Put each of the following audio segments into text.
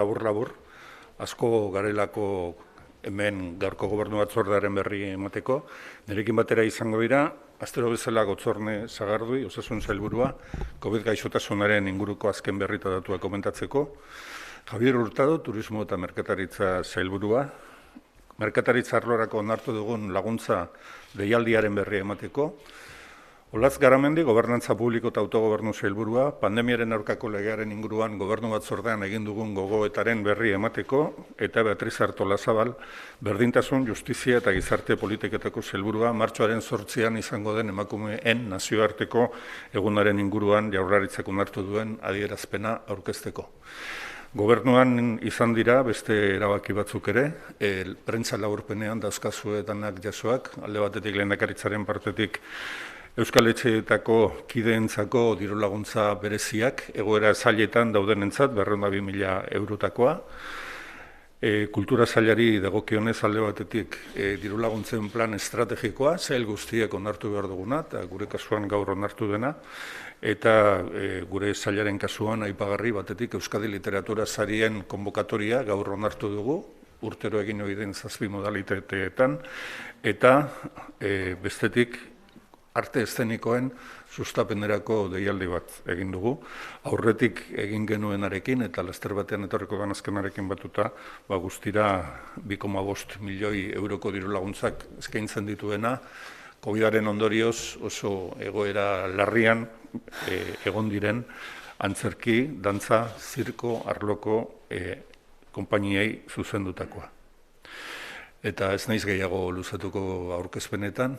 Labur, asko garelako hemen gaurko gobernu batzordearen berri emateko. Nirekin batera izango dira, astero bezala Gotzorne Sagardui, osasun sailburua, COVID gaixotasunaren inguruko azken berri eta datuak komentatzeko. Javier Hurtado, turismo eta merkataritza sailburua, merkataritza arlorako onartu dugun laguntza deialdiaren berri emateko. Olatz Garamendi, gobernantza publiko eta autogobernu sailburua, pandemiaren aurkako legearen inguruan gobernu batzordean egin dugun gogoetaren berri emateko, eta Beatriz Artolazabal, berdintasun, justizia eta gizarte politiketako sailburua, martxoaren 8an izango den emakumeen nazioarteko egunaren inguruan Jaurlaritzak onartu duen adierazpena aurkezteko. Gobernuan izan dira beste erabaki batzuk ere, prentsa laburpenean dauzkazue danak jasoak, alde batetik lehendakaritzaren partetik Euskal Etxeetako kideentzako dirulaguntza bereziak, egoera zailetan daudenentzat 202.000 eurotakoa. Kultura sailari dagokionez alde batetik dirulaguntzen plan estrategikoa, sail guztiek onartu behar duguna, eta gure kasuan gaur onartu dena, eta gure sailaren kasuan aipagarri batetik Euskadi Literatura Sarien konbokatoria gaur onartu dugu, urtero egin ohi den 7 modalitateetan, eta bestetik arte eszenikoen sustapenerako deialdi bat egin dugu. Aurretik egin genuenarekin eta laster batean etorriko den azkenarekin batuta, guztira 2,5 milioi euroko dirulaguntzak eskaintzen dituena, COVID-aren ondorioz oso egoera larrian egon diren antzerki, dantza, zirko, arloko konpainiei zuzendutakoa. Eta ez naiz gehiago luzatuko aurkezpenetan,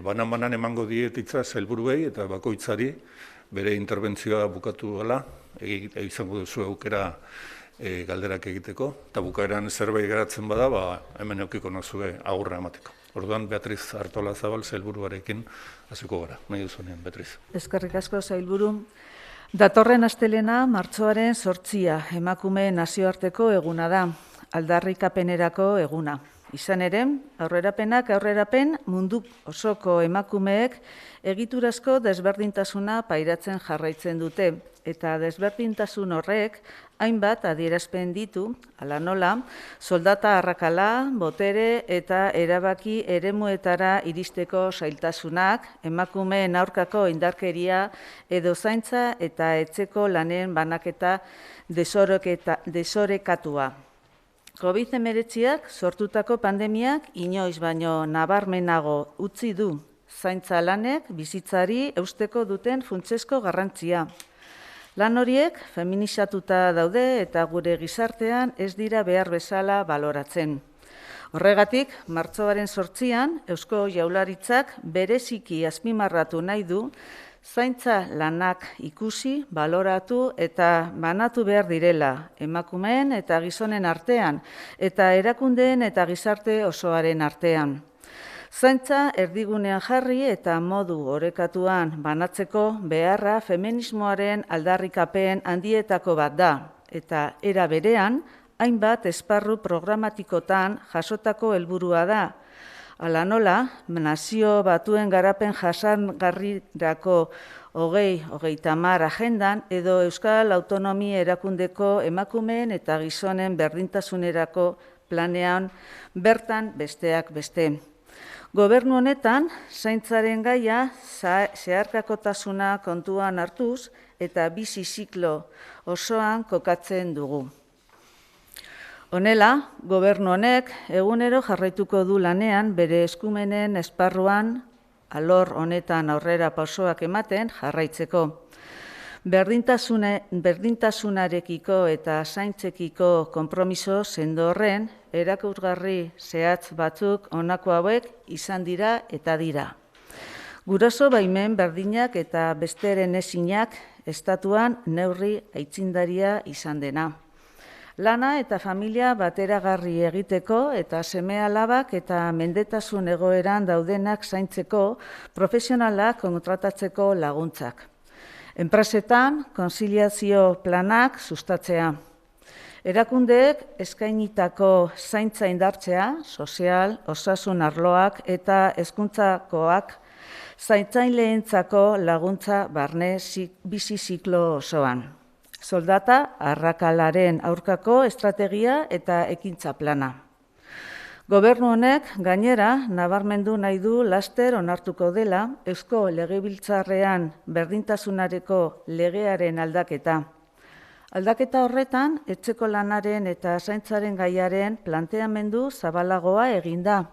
banan emango diet hitza sailburuei eta bakoitzari bere interbentzioa bukatu dela, izango duzu aukera galderak egiteko, eta bukaeran zerbait geratzen bada, hemen eukiko nazue agurra emateko. Orduan, Beatriz Artolazabal sailburuarekin hasiko gara. Nahi duzunean, Beatriz. Eskerrik asko sailburu. Datorren astelena martxoaren 8 emakume nazioarteko eguna da, aldarrikapenerako eguna. Izan ere, aurrerapen mundu osoko emakumeek egiturazko desberdintasuna pairatzen jarraitzen dute, eta desberdintasun horrek hainbat adierazpen ditu, hala nola, soldata arrakala, botere eta erabaki eremuetara iristeko zailtasunak, emakumeen aurkako indarkeria edo zaintza eta etxeko lanen banaketa desorekatua. COVID-19ak sortutako pandemiak inoiz baino nabarmenago utzi du zaintza lanek bizitzari eusteko duten funtsezko garrantzia. Lan horiek feminizatuta daude eta gure gizartean ez dira behar bezala baloratzen. Horregatik, martxoaren 8an Eusko Jaurlaritzak bereziki azpimarratu nahi du zaintza lanak ikusi, baloratu eta banatu behar direla emakumeen eta gizonen artean eta erakundeen eta gizarte osoaren artean. Zaintza erdigunean jarri eta modu orekatuan banatzeko beharra feminismoaren aldarrikapen handietako bat da eta era berean hainbat esparru programatikotan jasotako helburua da. Hala nola, Nazio Batuen Garapen Jasangarrirako 2030 agendan edo Euskal Autonomia Erakundeko emakumeen eta gizonen berdintasunerako planean bertan besteak beste. Gobernu honetan, zaintzaren gaia zeharkakotasuna kontuan hartuz eta bizi ziklo osoan kokatzen dugu. Honela, gobernu honek egunero jarraituko du lanean bere eskumenen esparruan alor honetan aurrera pausoak ematen jarraitzeko. Berdintasunarekiko eta zaintzekiko konpromiso sendo horren erakusgarri zehatz batzuk honako hauek izan dira eta dira. Guraso baimen berdinak eta besteren ezinak estatuan neurri aitzindaria izan dena. Lana eta familia bateragarri egiteko eta seme-alabak eta mendetasun egoeran daudenak zaintzeko profesionalak kontratatzeko laguntzak. Enpresetan konziliazio planak sustatzea. Erakundeek eskainitako zaintza indartzea, sozial, osasun arloak eta hezkuntzakoak zaintzaileentzako laguntza barne bizi ziklo osoan. soldata arrakalaren aurkako estrategia eta ekintza plana. Gobernu honek gainera nabarmendu nahi du laster onartuko dela Eusko Legebiltzarrean berdintasunareko legearen aldaketa. Aldaketa horretan, etxeko lanaren eta zaintzaren gaiaren planteamendu zabalagoa eginda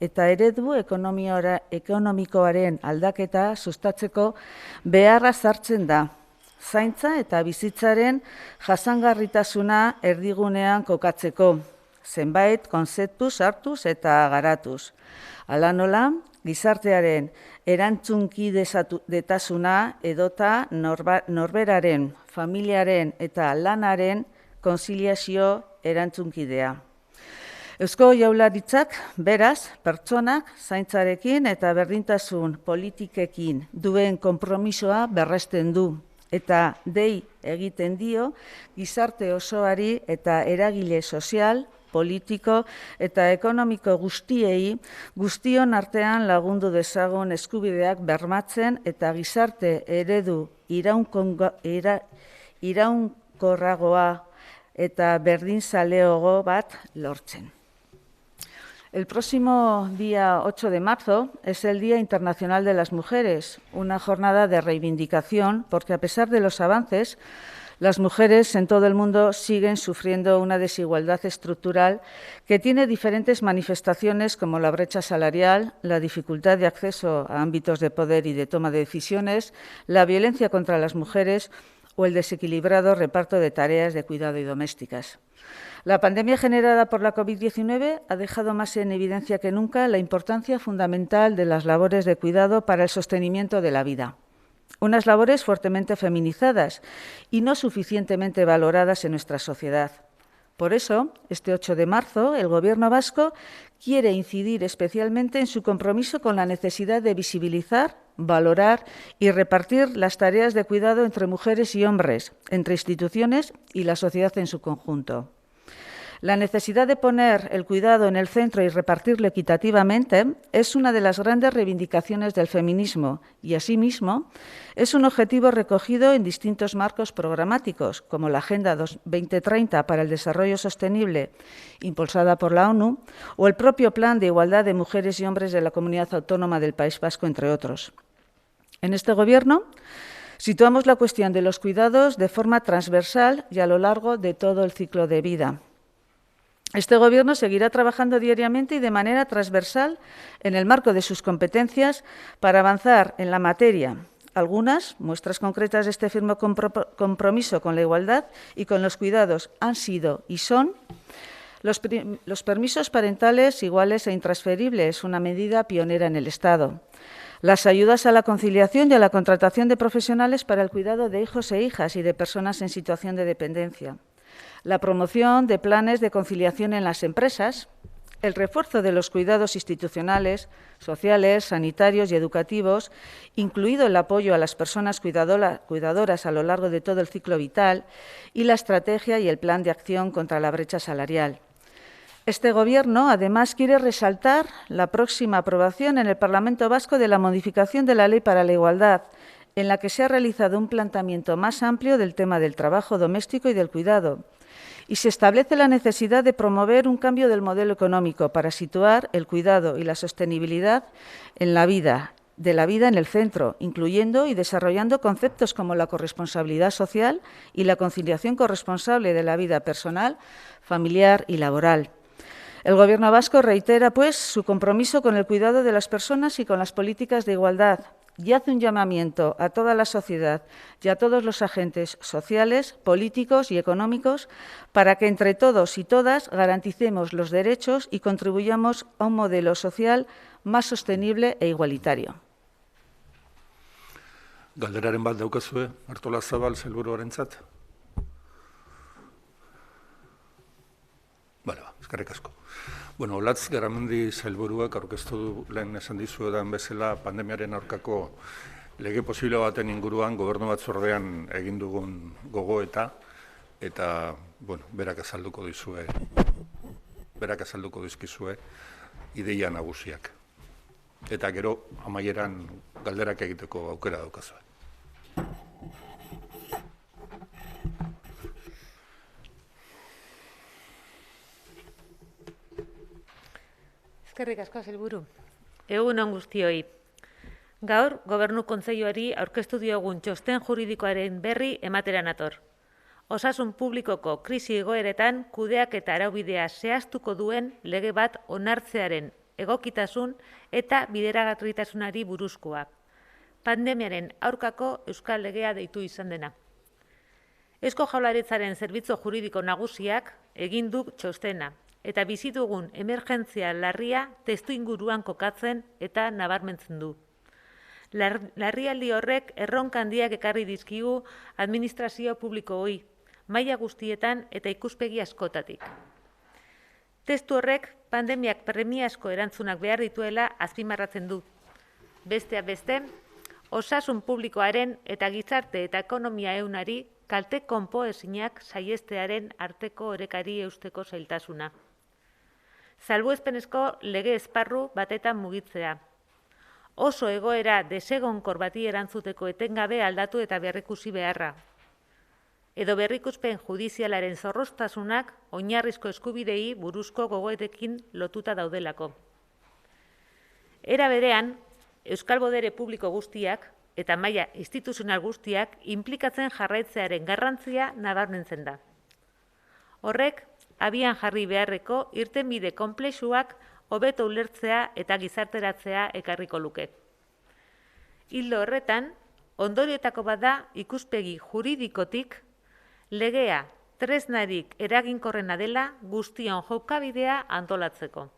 eta eredu ekonomikoaren aldaketa sustatzeko beharra sartzen da. Zaintza eta bizitzaren jasangarritasuna erdigunean kokatzeko, zenbait konzeptu sartuz eta garatuz. Hala nola, gizartearen erantzunkidetasuna edota norberaren, familiaren eta lanaren konziliazio erantzunkidea. Eusko Jaurlaritzak, beraz, pertsonak zaintzarekin eta berdintasun politikekin duen konpromisoa berresten du eta dei egiten dio gizarte osoari eta eragile sozial, politiko eta ekonomiko guztion artean lagundu dezagun eskubideak bermatzen eta gizarte eredu iraunkorragoa eta berdinzaleago bat lortzen. El próximo día 8 de marzo es el Día Internacional de las Mujeres, una jornada de reivindicación porque a pesar de los avances, las mujeres en todo el mundo siguen sufriendo una desigualdad estructural que tiene diferentes manifestaciones como la brecha salarial, la dificultad de acceso a ámbitos de poder y de toma de decisiones, la violencia contra las mujeres o el desequilibrado reparto de tareas de cuidado y domésticas. La pandemia generada por la COVID-19 ha dejado más en evidencia que nunca la importancia fundamental de las labores de cuidado para el sostenimiento de la vida. Unas labores fuertemente feminizadas y no suficientemente valoradas en nuestra sociedad. Por eso, este 8 de marzo, el Gobierno vasco quiere incidir especialmente en su compromiso con la necesidad de visibilizar, valorar y repartir las tareas de cuidado entre mujeres y hombres, entre instituciones y la sociedad en su conjunto. La necesidad de poner el cuidado en el centro y repartirlo equitativamente es una de las grandes reivindicaciones del feminismo y, asimismo, es un objetivo recogido en distintos marcos programáticos, como la Agenda 2030 para el Desarrollo Sostenible, impulsada por la ONU, o el propio Plan de Igualdad de Mujeres y Hombres de la Comunidad Autónoma del País Vasco, entre otros. En este Gobierno situamos la cuestión de los cuidados de forma transversal y a lo largo de todo el ciclo de vida. Este Gobierno seguirá trabajando diariamente y de manera transversal en el marco de sus competencias para avanzar en la materia. Algunas muestras concretas de este firme compromiso con la igualdad y con los cuidados han sido y son los permisos parentales iguales e intransferibles, una medida pionera en el Estado. Las ayudas a la conciliación y a la contratación de profesionales para el cuidado de hijos e hijas y de personas en situación de dependencia. La promoción de planes de conciliación en las empresas, el refuerzo de los cuidados institucionales, sociales, sanitarios y educativos, incluido el apoyo a las personas cuidadoras a lo largo de todo el ciclo vital, y la estrategia y el plan de acción contra la brecha salarial. Este Gobierno, además, quiere resaltar la próxima aprobación en el Parlamento Vasco de la modificación de la Ley para la Igualdad, en la que se ha realizado un planteamiento más amplio del tema del trabajo doméstico y del cuidado, y se establece la necesidad de promover un cambio del modelo económico para situar el cuidado y la sostenibilidad en la vida en el centro, incluyendo y desarrollando conceptos como la corresponsabilidad social y la conciliación corresponsable de la vida personal, familiar y laboral. El Gobierno vasco reitera, pues, su compromiso con el cuidado de las personas y con las políticas de igualdad, y hace un llamamiento a toda la sociedad y a todos los agentes sociales, políticos y económicos para que entre todos y todas garanticemos los derechos y contribuyamos a un modelo social más sostenible e igualitario. Galderaren bat daukazue, Artolazabal sailburuarentzat. Eskerrik asko. Olatz Garamendi sailburuak aurkeztu du lehen esan dizuedan bezala pandemiaren aurkako lege posible baten inguruan gobernu batzordean egin dugun gogoeta eta berak azalduko dizkizue ideia nagusiak. Eta gero amaieran galderak egiteko aukera daukazue. Eskerrik asko, sailburu. Egun on guztioi. Gaur, Gobernu Kontseiluari aurkeztu diogun txosten juridikoaren berri ematera nator. Osasun publikoko krisi egoeretan kudeak eta araubidea zehaztuko duen lege bat onartzearen egokitasun eta bideragarritasunari buruzkoa. Pandemiaren aurkako euskal legea deitu izan dena. Eusko Jaurlaritzaren zerbitzu juridiko nagusiak egin du txostena eta bizi dugun emergentzia larria testuinguruan kokatzen eta nabarmentzen du. Larrialdi horrek erronka handiak ekarri dizkigu administrazio publikoei, maila guztietan eta ikuspegi askotatik. Testu horrek pandemiak premiazko erantzunak behar dituela azpimarratzen du. Besteak beste, osasun publikoaren eta gizarte eta ekonomia ehunari kalte konpoezinak saihestearen arteko orekari eusteko zailtasuna. Salbuespenezko lege esparru batetan mugitzea. Oso egoera desegonkor bati erantzuteko etengabe aldatu eta berrikusi beharra. Edo berrikuspen judizialaren zorroztasunak oinarrizko eskubidei buruzko gogoetekin lotuta daudelako. Era berean, euskal bodere publiko guztiak eta maila instituzional guztiak inplikatzen jarraitzearen garrantzia nabarmentzen da. Horrek, abian jarri beharreko irtenbide konplexuak hobeto ulertzea eta gizarteratzea ekarriko luke. Ildo horretan, ondorioetako bat da ikuspegi juridikotik legea tresnarik eraginkorrena dela guztion jokabidea antolatzeko.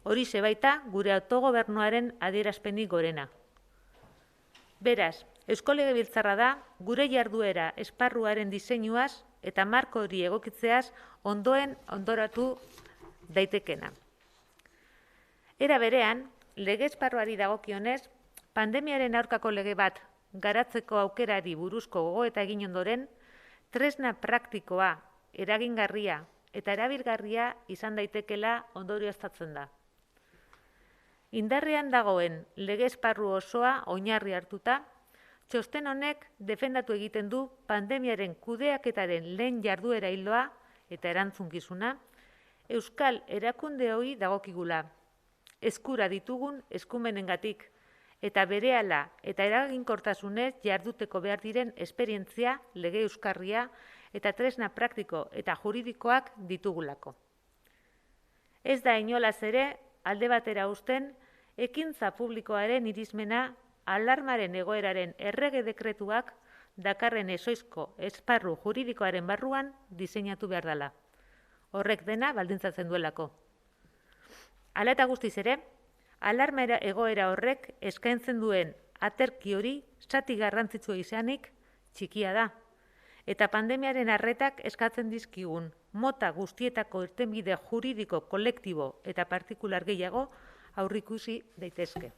Horixe baita gure autogobernuaren adierazpenik gorena. Beraz, Eusko Legebiltzarra da gure jarduera esparruaren diseinuaz eta marko hori egokitzeaz ondoratu daitekena. Era berean, lege esparruari dagokionez, pandemiaren aurkako lege bat garatzeko aukerari buruzko gogoeta egin ondoren, tresna praktikoa, eragingarria eta erabilgarria izan daitekela ondorioztatzen da. Indarrean dagoen lege esparru osoa oinarri hartuta, txosten honek defendatu egiten du pandemiaren kudeaketaren lehen jarduera ildoa eta erantzunkizuna, euskal erakundeoi dagokigula, eskura ditugun eskumenengatik eta berehala eta eraginkortasunez jarduteko behar diren esperientzia, lege euskarria eta tresna praktiko eta juridikoak ditugulako. Ez da inolaz ere alde batera uzten ekintza publikoaren irizmena alarmaren egoeraren errege dekretuak dakarren ezoizko esparru juridikoaren barruan diseinatu behar dela. Horrek dena baldintzatzen duelako. Hala eta guztiz ere, alarma egoera horrek eskaintzen duen aterki hori zati garrantzitsua izanik txikia da. Eta pandemiaren arretak eskatzen dizkigun mota guztietako irtenbide juridiko kolektibo eta partikular gehiago aurrikusi daitezke.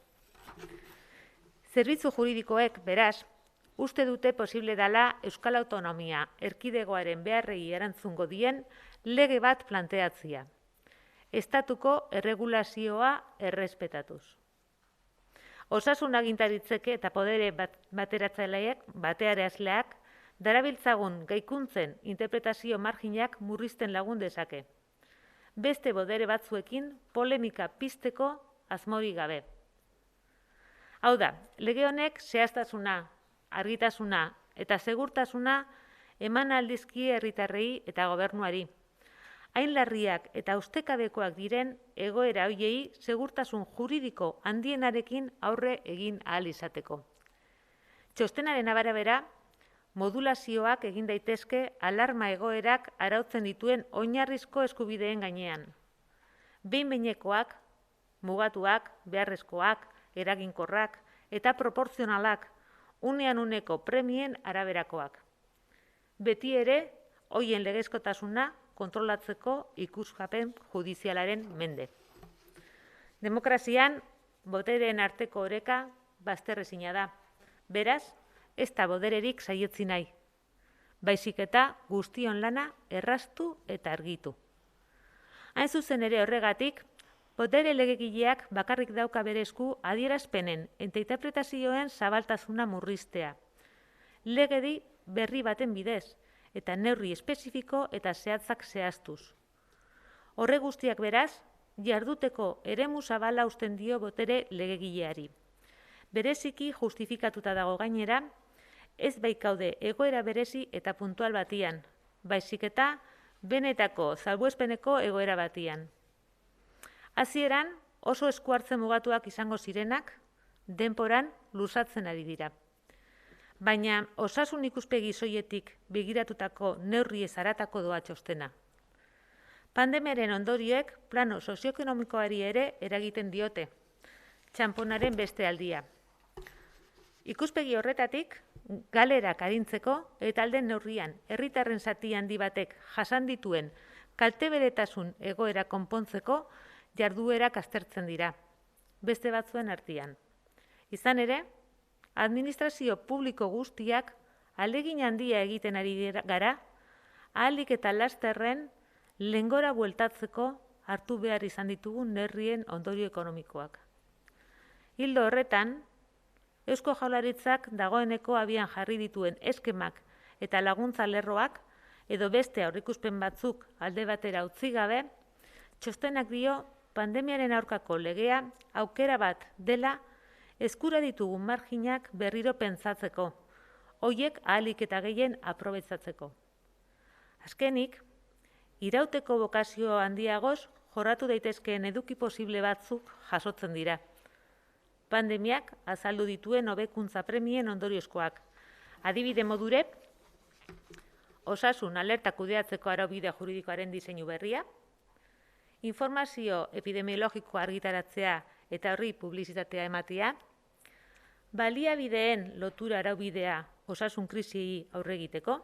Zerbitzu juridikoek, beraz, uste dute posible dela Euskal Autonomia erkidegoaren beharrei erantzungo dien lege bat planteatzea. Estatuko erregulazioa errespetatuz. Osasun agintaritzeke eta podere batearazleak darabiltzagun gaikuntzen interpretazio marginak murrizten lagun dezake. Beste bodere batzuekin polemika pizteko asmori gabe. Hau da, lege honek zehaztasuna, argitasuna eta segurtasuna eman aldizkie herritarrei eta gobernuari. Hain larriak eta ustekabekoak diren egoera horiei segurtasun juridiko handienarekin aurre egin ahal izateko. Txostenaren arabera, modulazioak egin daitezke alarma egoerak arautzen dituen oinarrizko eskubideen gainean. Behin-behinekoak, mugatuak, beharrezkoak, eraginkorrak eta proportzionalak, unean uneko premien araberakoak. Beti ere, hoien legezkotasuna kontrolatzeko ikusgapen judizialaren mende. Demokrazian, botereen arteko oreka bazterrezina da. Beraz, ez da bodererik saietzi nahi. Baizik eta guztion lana erraztu eta argitu. Hain zuzen ere horregatik, botere legegileak bakarrik dauka bere esku adierazpenen eta interpretazioen zabaltasuna murriztea. Legedi berri baten bidez, eta neurri espezifiko eta zehatzak zehaztuz. Horre guztiak beraz, jarduteko eremu zabala uzten dio botere legegileari. Bereziki justifikatuta dago gainera, ez baikaude egoera berezi eta puntual batian, baizik eta benetako salbuespeneko egoera batian. Hasieran oso esku hartze mugatuak izango zirenak, denporan luzatzen ari dira. Baina osasun ikuspegi soiletik begiratutako neurriez haratako doa txostena. Pandemiaren ondorioek plano sozioekonomikoari ere eragiten diote, txanponaren beste aldia. Ikuspegi horretatik, galerak arintzeko eta alden neurrian herritarren zati handi batek jasan dituen kalteberetasun egoera konpontzeko jarduerak aztertzen dira, beste batzuen artean. Izan ere, administrazio publiko guztiak ahalegin handia egiten ari gara, ahalik eta lasterren lehengora bueltatzeko hartu behar izan ditugun neurrien ondorio ekonomikoak. Ildo horretan, Eusko Jaurlaritzak dagoeneko abian jarri dituen eskemak eta laguntza lerroak edo beste aurreikuspen batzuk alde batera utzi gabe, txostenak dio pandemiaren aurkako legea aukera bat dela eskura ditugun marginak berriro pentsatzeko, hoiek ahalik eta gehien aprobetxatzeko. Azkenik, irauteko bokazio handiagoz jorratu daitezkeen eduki posible batzuk jasotzen dira. Pandemiak azaldu dituen hobekuntza premien ondoriozkoak. Adibide modure, osasun alerta kudeatzeko araubide juridikoaren diseinu berria, informazio epidemiologikoa argitaratzea eta horri publizitatea ematea, baliabideen lotura araubidea osasun krisiei aurre egiteko,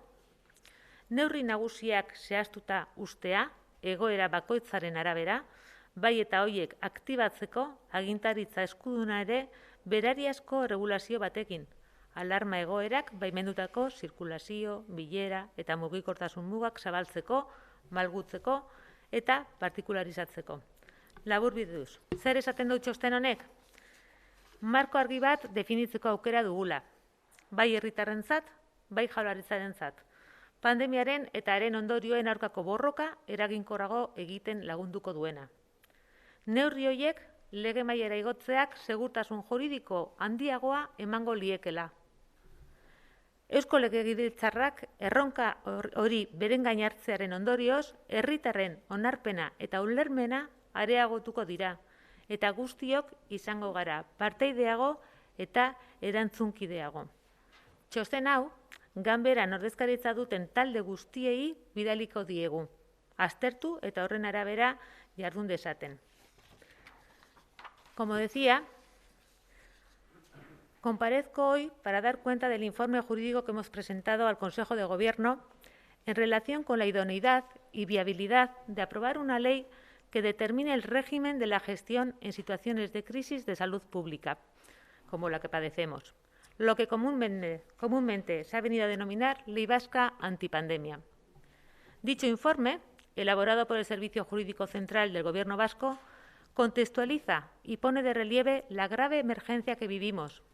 neurri nagusiak zehaztuta ustea, egoera bakoitzaren arabera, bai eta horiek aktibatzeko agintaritza eskuduna ere berariazko regulazio batekin, alarma egoerak baimendutako zirkulazio, bilera eta mugikortasun mugak zabaltzeko, malgutzeko eta partikularizatzeko. Laburbilduz, zer esaten du txosten honek? Marko argi bat definitzeko aukera dugula, bai herritarrentzat, bai jaurlaritzarentzat. Pandemiaren eta haren ondorioen aurkako borroka eraginkorrago egiten lagunduko duena. Neurri horiek lege mailara igotzeak segurtasun juridiko handiagoa emango liekela. Eusko Legebiltzarrak erronka hori beren gain hartzearen ondorioz, herritarren onarpena eta ulermena areagotuko dira, eta guztiok izango gara parteideago eta erantzunkideago. Txosten hau, ganberan ordezkaritza duten talde guztiei bidaliko diegu, aztertu eta horren arabera jardun dezaten. Como decía, comparezco hoy para dar cuenta del informe jurídico que hemos presentado al Consejo de Gobierno en relación con la idoneidad y viabilidad de aprobar una ley que determine el régimen de la gestión en situaciones de crisis de salud pública, como la que padecemos, lo que comúnmente se ha venido a denominar Ley Vasca Antipandemia. Dicho informe, elaborado por el Servicio Jurídico Central del Gobierno vasco, contextualiza y pone de relieve la grave emergencia que vivimos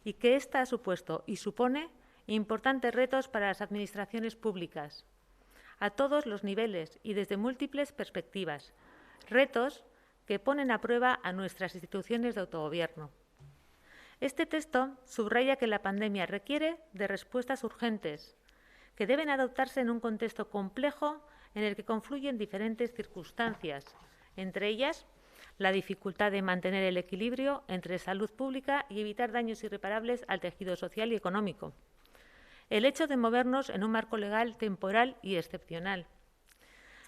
y que ésta ha supuesto y supone importantes retos para las administraciones públicas, a todos los niveles y desde múltiples perspectivas, retos que ponen a prueba a nuestras instituciones de autogobierno. Este texto subraya que la pandemia requiere de respuestas urgentes, que deben adoptarse en un contexto complejo en el que confluyen diferentes circunstancias, entre ellas la dificultad de mantener el equilibrio entre salud pública y evitar daños irreparables al tejido social y económico. El hecho de movernos en un marco legal temporal y excepcional.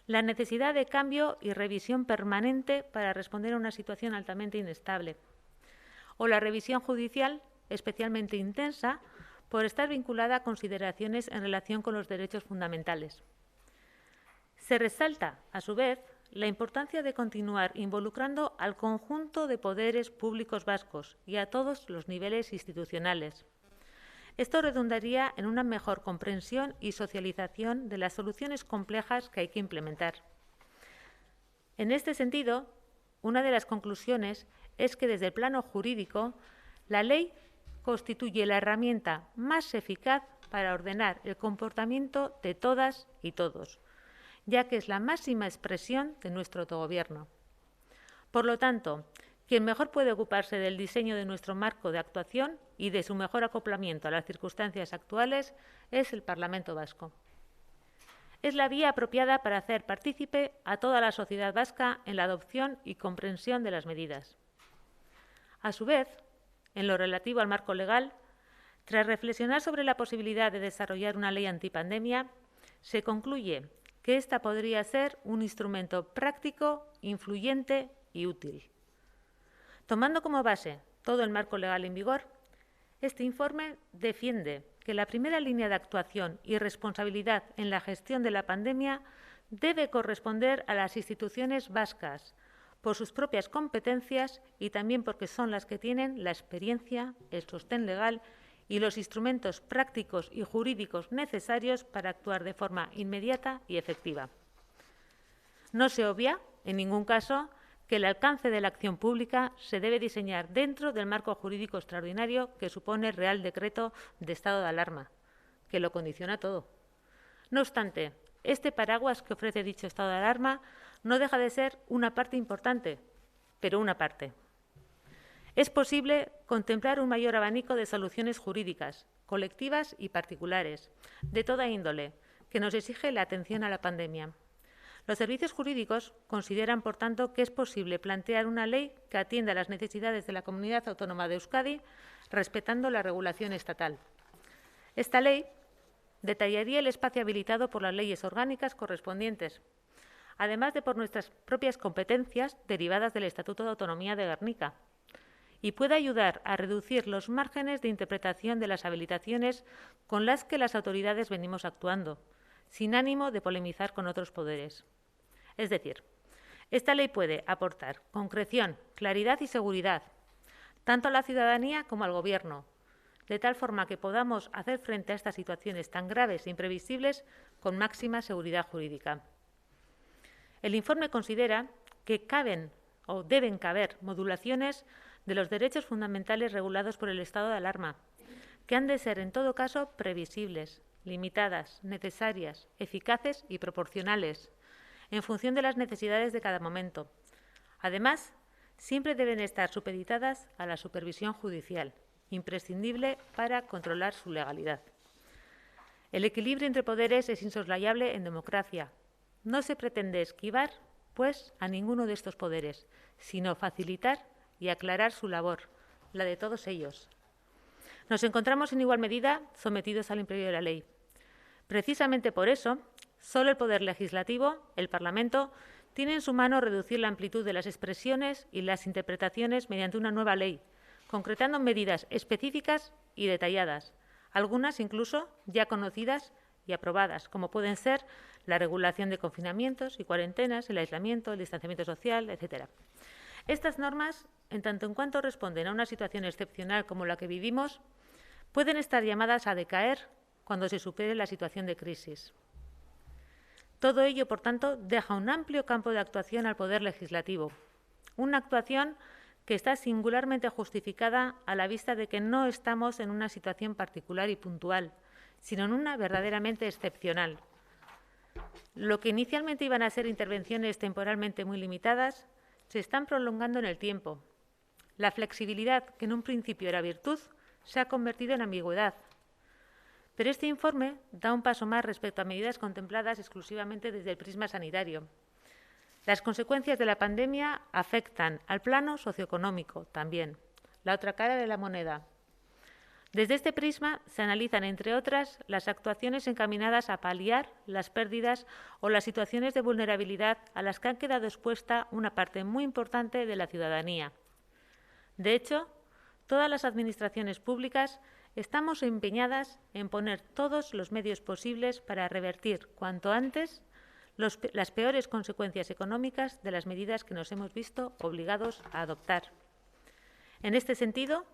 La necesidad de cambio y revisión permanente para responder a una situación altamente inestable. O la revisión judicial, especialmente intensa, por estar vinculada a consideraciones en relación con los derechos fundamentales. Se resalta, a su vez, la importancia de continuar involucrando al conjunto de poderes públicos vascos y a todos los niveles institucionales. Esto redundaría en una mejor comprensión y socialización de las soluciones complejas que hay que implementar. En este sentido, una de las conclusiones es que desde el plano jurídico, la ley constituye la herramienta más eficaz para ordenar el comportamiento de todas y todos, ya que es la máxima expresión de nuestro autogobierno. Por lo tanto, quien mejor puede ocuparse del diseño de nuestro marco de actuación y de su mejor acoplamiento a las circunstancias actuales es el Parlamento Vasco. Es la vía apropiada para hacer partícipe a toda la sociedad vasca en la adopción y comprensión de las medidas. A su vez, en lo relativo al marco legal, tras reflexionar sobre la posibilidad de desarrollar una ley antipandemia, se concluye que ésta podría ser un instrumento práctico, influyente y útil. Tomando como base todo el marco legal en vigor, este informe defiende que la primera línea de actuación y responsabilidad en la gestión de la pandemia debe corresponder a las instituciones vascas, por sus propias competencias y también porque son las que tienen la experiencia, el sostén legal y los instrumentos prácticos y jurídicos necesarios para actuar de forma inmediata y efectiva. No se obvia, en ningún caso, que el alcance de la acción pública se debe diseñar dentro del marco jurídico extraordinario que supone el Real Decreto de Estado de Alarma, que lo condiciona todo. No obstante, este paraguas que ofrece dicho estado de alarma no deja de ser una parte importante, pero una parte. Es posible contemplar un mayor abanico de soluciones jurídicas, colectivas y particulares, de toda índole, que nos exige la atención a la pandemia. Los servicios jurídicos consideran, por tanto, que es posible plantear una ley que atienda a las necesidades de la Comunidad Autónoma de Euskadi, respetando la regulación estatal. Esta ley detallaría el espacio habilitado por las leyes orgánicas correspondientes, además de por nuestras propias competencias derivadas del Estatuto de Autonomía de Gernika, y puede ayudar a reducir los márgenes de interpretación de las habilitaciones con las que las autoridades venimos actuando, sin ánimo de polemizar con otros poderes. Es decir, esta ley puede aportar concreción, claridad y seguridad, tanto a la ciudadanía como al Gobierno, de tal forma que podamos hacer frente a estas situaciones tan graves e imprevisibles con máxima seguridad jurídica. El informe considera que caben o deben caber modulaciones de los derechos fundamentales regulados por el estado de alarma, que han de ser, en todo caso, previsibles, limitadas, necesarias, eficaces y proporcionales, en función de las necesidades de cada momento. Además, siempre deben estar supeditadas a la supervisión judicial, imprescindible para controlar su legalidad. El equilibrio entre poderes es insoslayable en democracia. No se pretende esquivar, pues, a ninguno de estos poderes, sino facilitar y aclarar su labor, la de todos ellos. Nos encontramos en igual medida sometidos al imperio de la ley. Precisamente por eso, solo el Poder Legislativo, el Parlamento, tiene en su mano reducir la amplitud de las expresiones y las interpretaciones mediante una nueva ley, concretando medidas específicas y detalladas, algunas incluso ya conocidas y aprobadas, como pueden ser la regulación de confinamientos y cuarentenas, el aislamiento, el distanciamiento social, etc. Estas normas, en tanto en cuanto responden a una situación excepcional como la que vivimos, pueden estar llamadas a decaer cuando se supere la situación de crisis. Todo ello, por tanto, deja un amplio campo de actuación al Poder Legislativo, una actuación que está singularmente justificada a la vista de que no estamos en una situación particular y puntual, sino en una verdaderamente excepcional. Lo que inicialmente iban a ser intervenciones temporalmente muy limitadas, se están prolongando en el tiempo. La flexibilidad, que en un principio era virtud, se ha convertido en ambigüedad. Pero este informe da un paso más respecto a medidas contempladas exclusivamente desde el prisma sanitario. Las consecuencias de la pandemia afectan al plano socioeconómico también, la otra cara de la moneda. Desde este prisma se analizan, entre otras, las actuaciones encaminadas a paliar las pérdidas o las situaciones de vulnerabilidad a las que han quedado expuesta una parte muy importante de la ciudadanía. De hecho, todas las administraciones públicas estamos empeñadas en poner todos los medios posibles para revertir cuanto antes las peores consecuencias económicas de las medidas que nos hemos visto obligados a adoptar. En este sentido,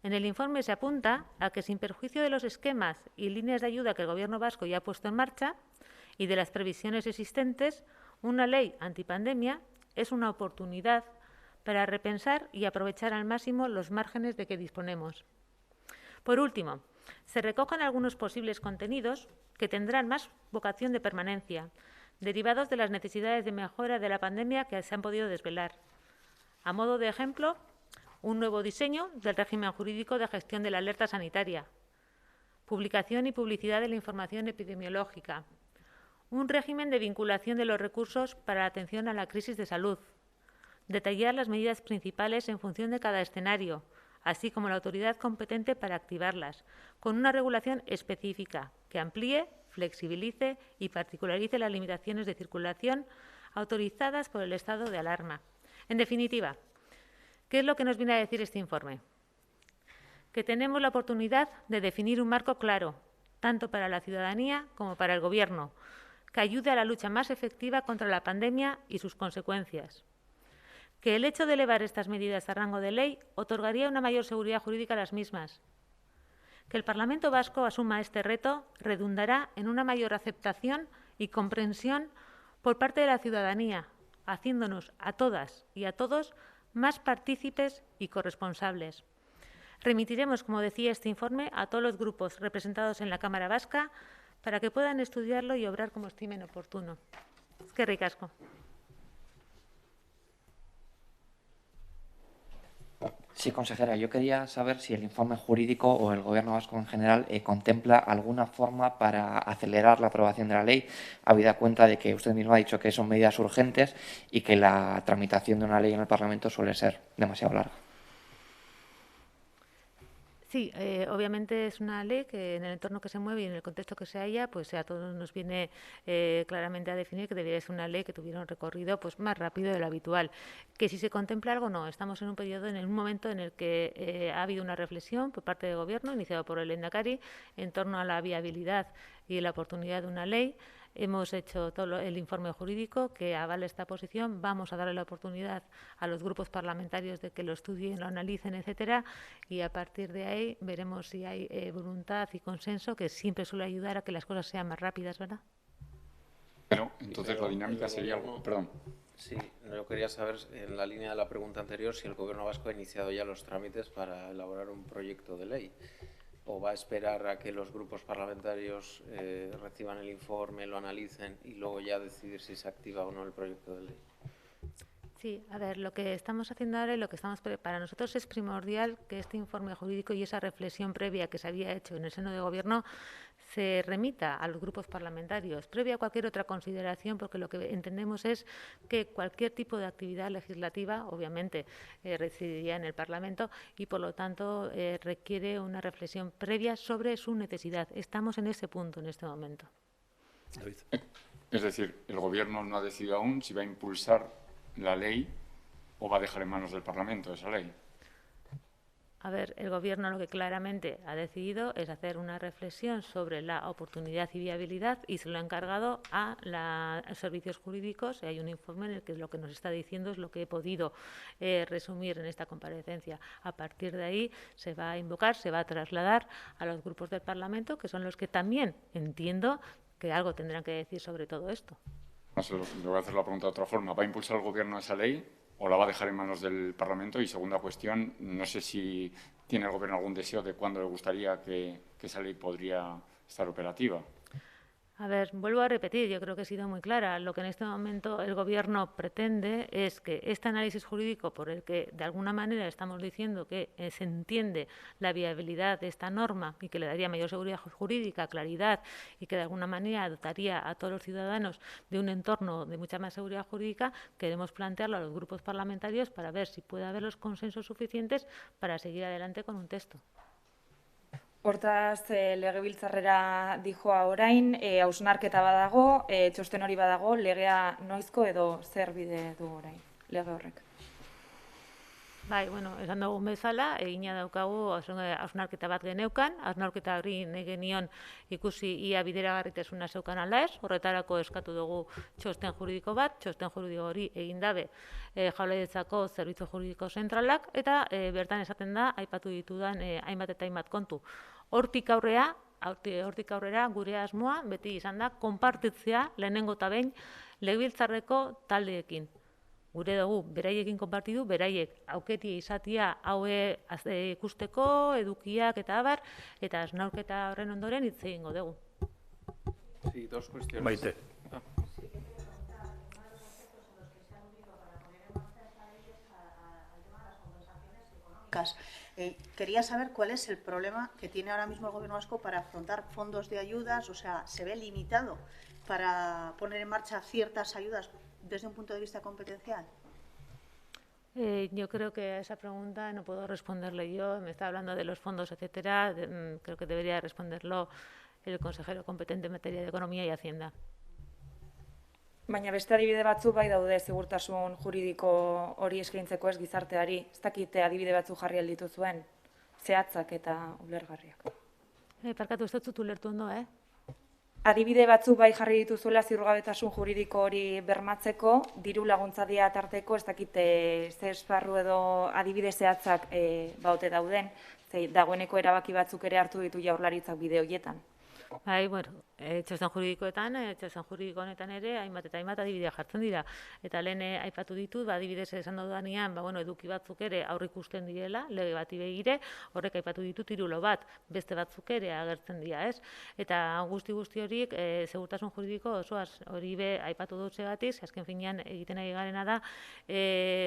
en el informe se apunta a que, sin perjuicio de los esquemas y líneas de ayuda que el Gobierno vasco ya ha puesto en marcha y de las previsiones existentes, una ley antipandemia es una oportunidad para repensar y aprovechar al máximo los márgenes de que disponemos. Por último, se recogen algunos posibles contenidos que tendrán más vocación de permanencia, derivados de las necesidades de mejora de la pandemia que se han podido desvelar. A modo de ejemplo, un nuevo diseño del régimen jurídico de gestión de la alerta sanitaria, publicación y publicidad de la información epidemiológica, un régimen de vinculación de los recursos para la atención a la crisis de salud, detallar las medidas principales en función de cada escenario, así como la autoridad competente para activarlas, con una regulación específica que amplíe, flexibilice y particularice las limitaciones de circulación autorizadas por el estado de alarma. En definitiva, ¿qué es lo que nos viene a decir este informe? Que tenemos la oportunidad de definir un marco claro, tanto para la ciudadanía como para el Gobierno, que ayude a la lucha más efectiva contra la pandemia y sus consecuencias. Que el hecho de elevar estas medidas a rango de ley otorgaría una mayor seguridad jurídica a las mismas. Que el Parlamento Vasco asuma este reto redundará en una mayor aceptación y comprensión por parte de la ciudadanía, haciéndonos a todas y a todos más partícipes y corresponsables. Remitiremos, como decía, este informe a todos los grupos representados en la Cámara Vasca para que puedan estudiarlo y obrar como estimen oportuno. Eskerrik asko. Sí, consejera, yo quería saber si el informe jurídico o el Gobierno vasco en general contempla alguna forma para acelerar la aprobación de la ley, habida cuenta de que usted mismo ha dicho que son medidas urgentes y que la tramitación de una ley en el Parlamento suele ser demasiado larga. Sí, obviamente es una ley que en el entorno que se mueve y en el contexto que se halla, pues a todos nos viene claramente a definir que debería ser una ley que tuviera un recorrido pues más rápido de lo habitual. Que si se contempla algo, no. Estamos en un periodo, en un momento en el que ha habido una reflexión por parte del Gobierno, iniciado por el Lehendakari, en torno a la viabilidad y la oportunidad de una ley. Hemos hecho todo el informe jurídico que avala esta posición. Vamos a darle la oportunidad a los grupos parlamentarios de que lo estudien, lo analicen, etcétera, y a partir de ahí veremos si hay voluntad y consenso, que siempre suele ayudar a que las cosas sean más rápidas, ¿verdad? Pero entonces la dinámica sería algo. Perdón. Sí, yo quería saber, en la línea de la pregunta anterior, si el Gobierno vasco ha iniciado ya los trámites para elaborar un proyecto de ley. ¿O va a esperar a que los grupos parlamentarios reciban el informe, lo analicen y luego ya decidir si se activa o no el proyecto de ley? Sí, a ver, lo que estamos haciendo ahora y lo que estamos para nosotros es primordial que este informe jurídico y esa reflexión previa que se había hecho en el seno de Gobierno se remita a los grupos parlamentarios, previa a cualquier otra consideración, porque lo que entendemos es que cualquier tipo de actividad legislativa, obviamente, residiría en el Parlamento y, por lo tanto, requiere una reflexión previa sobre su necesidad. Estamos en ese punto en este momento. David. Es decir, el Gobierno no ha decidido aún si va a impulsar la ley o va a dejar en manos del Parlamento esa ley. A ver, el Gobierno lo que claramente ha decidido es hacer una reflexión sobre la oportunidad y viabilidad y se lo ha encargado a los servicios jurídicos. Y hay un informe en el que lo que nos está diciendo es lo que he podido resumir en esta comparecencia. A partir de ahí se va a invocar, se va a trasladar a los grupos del Parlamento, que son los que también entiendo que algo tendrán que decir sobre todo esto. Le voy a hacer la pregunta de otra forma. ¿Va a impulsar el Gobierno esa ley o la va a dejar en manos del Parlamento? Y segunda cuestión, no sé si tiene el Gobierno algún deseo de cuándo le gustaría que esa ley podría estar operativa. A ver, vuelvo a repetir, yo creo que he sido muy clara. Lo que en este momento el Gobierno pretende es que este análisis jurídico por el que de alguna manera estamos diciendo que se entiende la viabilidad de esta norma y que le daría mayor seguridad jurídica, claridad y que de alguna manera dotaría a todos los ciudadanos de un entorno de mucha más seguridad jurídica, queremos plantearlo a los grupos parlamentarios para ver si puede haber los consensos suficientes para seguir adelante con un texto. Hortaz, legebiltzarrera dijoa orain, hausnarketa badago, txosten hori badago, legea noizko edo zer bide du orain, lege horrek. Bai, bueno, esan dugun bezala, egina daukagu hausnarketa bat geneukan, hausnarketa hori nahi genion ikusi ia bideragarritasuna zeukan ala ez, horretarako eskatu dugu txosten juridiko bat, txosten juridiko hori egin dabe Jaurlaritzako Zerbitzu Juridiko Zentralak, eta bertan esaten da, aipatu ditudan hainbat eta hainbat kontu. Hortik aurrera gure asmoa beti izan da, konpartitzea lehenengo eta behin legebiltzarreko taldeekin. Gure dugu, beraiekin konpartidu, beraiek auketia izatia haue ikusteko, edukiak eta abar, eta hausnarketa horren ondoren hitz egingo dugu. Sí, dos cuestiones. Maite. Quería saber cuál es el problema que tiene ahora mismo el Gobierno vasco para afrontar fondos de ayudas, o sea, ¿se ve limitado para poner en marcha ciertas ayudas desde un punto de vista competencial? Yo creo que a esa pregunta no puedo responderle yo. Me está hablando de los fondos, etcétera. Creo que debería responderlo el consejero competente en materia de Economía y Hacienda. Baina beste adibide batzuk bai daude segurtasun juridiko hori eskaintzeko ez gizarteari. Ez dakite adibide batzuk jarri dituzuen, zehatzak eta ulergarriak. Parkatu, ez dut ulertu ondo, Adibide batzuk bai jarri dituzuela ziurgabetasun juridiko hori bermatzeko, diru laguntza dia tarteko, ez dakite ze esparru edo adibide zehatzak baute dauden, dagoeneko erabaki batzuk ere hartu ditu Jaurlaritzak bide horietan. Bai, bueno, txosten juridikoetan, txosten juridiko honetan ere, hainbat eta hainbat adibidea jartzen dira. Eta lehen aipatu ditut, adibidez esan dudanean, eduki batzuk ere aurrikusten direla, lege bati begire, horrek aipatu ditut hirulo bat, beste batzuk ere agertzen dira, ez? Eta guzti horiek, segurtasun juridiko osoaz, hori be aipatu dut segatik, azken finean egiten ari garena da,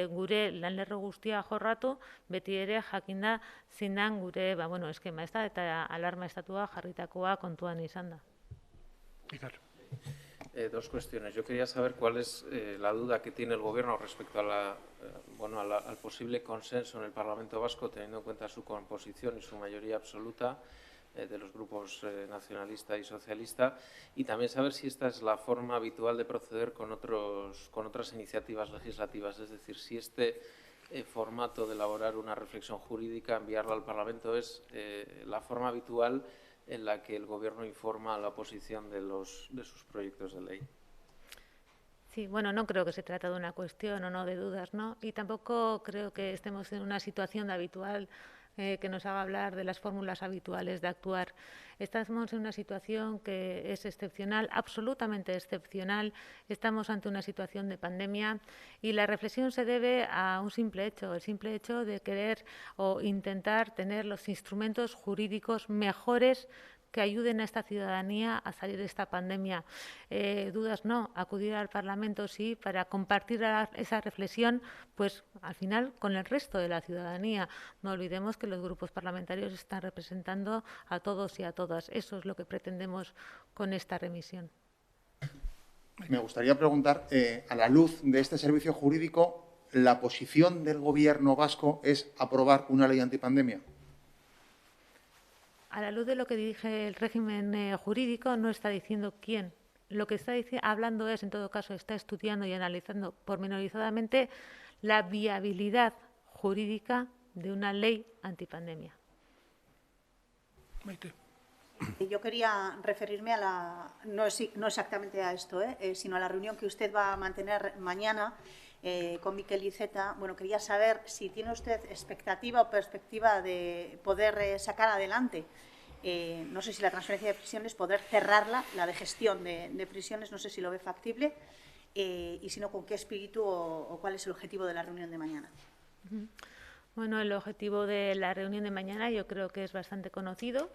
gure lanlerro guztia jorratu, beti ere jakinda zindan gure, eskema, ez da, eta alarma estatua jarritakoa kontuan izan da. Dos cuestiones. Yo quería saber cuál es la duda que tiene el Gobierno respecto a al posible consenso en el Parlamento Vasco, teniendo en cuenta su composición y su mayoría absoluta de los grupos nacionalista y socialista, y también saber si esta es la forma habitual de proceder con otras iniciativas legislativas, es decir, si este formato de elaborar una reflexión jurídica, enviarla al Parlamento, es la forma habitual en la que el Gobierno informa a la oposición de sus proyectos de ley. Sí, no creo que se trata de una cuestión o no de dudas, ¿no? Y tampoco creo que estemos en una situación habitual que nos haga hablar de las fórmulas habituales de actuar. Estamos en una situación que es excepcional, absolutamente excepcional. Estamos ante una situación de pandemia y la reflexión se debe a un simple hecho, el simple hecho de querer o intentar tener los instrumentos jurídicos mejores que ayuden a esta ciudadanía a salir de esta pandemia. Dudas no, acudir al Parlamento sí, para compartir esa reflexión, pues al final con el resto de la ciudadanía. No olvidemos que los grupos parlamentarios están representando a todos y a todas. Eso es lo que pretendemos con esta remisión. Me gustaría preguntar, a la luz de este servicio jurídico, ¿la posición del Gobierno vasco es aprobar una ley antipandemia? A la luz de lo que dirige el régimen jurídico, no está diciendo quién. Lo que está hablando es, en todo caso, está estudiando y analizando pormenorizadamente la viabilidad jurídica de una ley antipandemia. Maite. Yo quería referirme no exactamente a esto, sino a la reunión que usted va a mantener mañana con Miquel Iceta. Quería saber si tiene usted expectativa o perspectiva de poder sacar adelante, no sé si la transferencia de prisiones, poder cerrarla, la de gestión de prisiones, no sé si lo ve factible, y si no, con qué espíritu o cuál es el objetivo de la reunión de mañana. El objetivo de la reunión de mañana yo creo que es bastante conocido.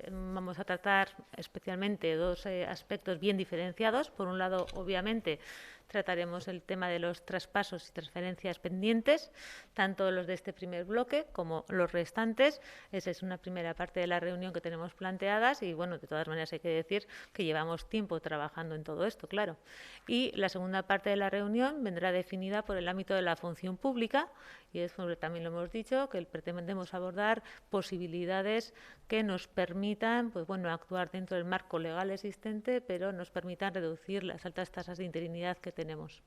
Vamos a tratar especialmente dos aspectos bien diferenciados. Por un lado, obviamente, trataremos el tema de los traspasos y transferencias pendientes, tanto los de este primer bloque como los restantes. Esa es una primera parte de la reunión que tenemos planteadas y, de todas maneras hay que decir que llevamos tiempo trabajando en todo esto, claro. Y la segunda parte de la reunión vendrá definida por el ámbito de la función pública y también lo hemos dicho, que pretendemos abordar posibilidades que nos permitan actuar dentro del marco legal existente, pero nos permitan reducir las altas tasas de interinidad que tenemos.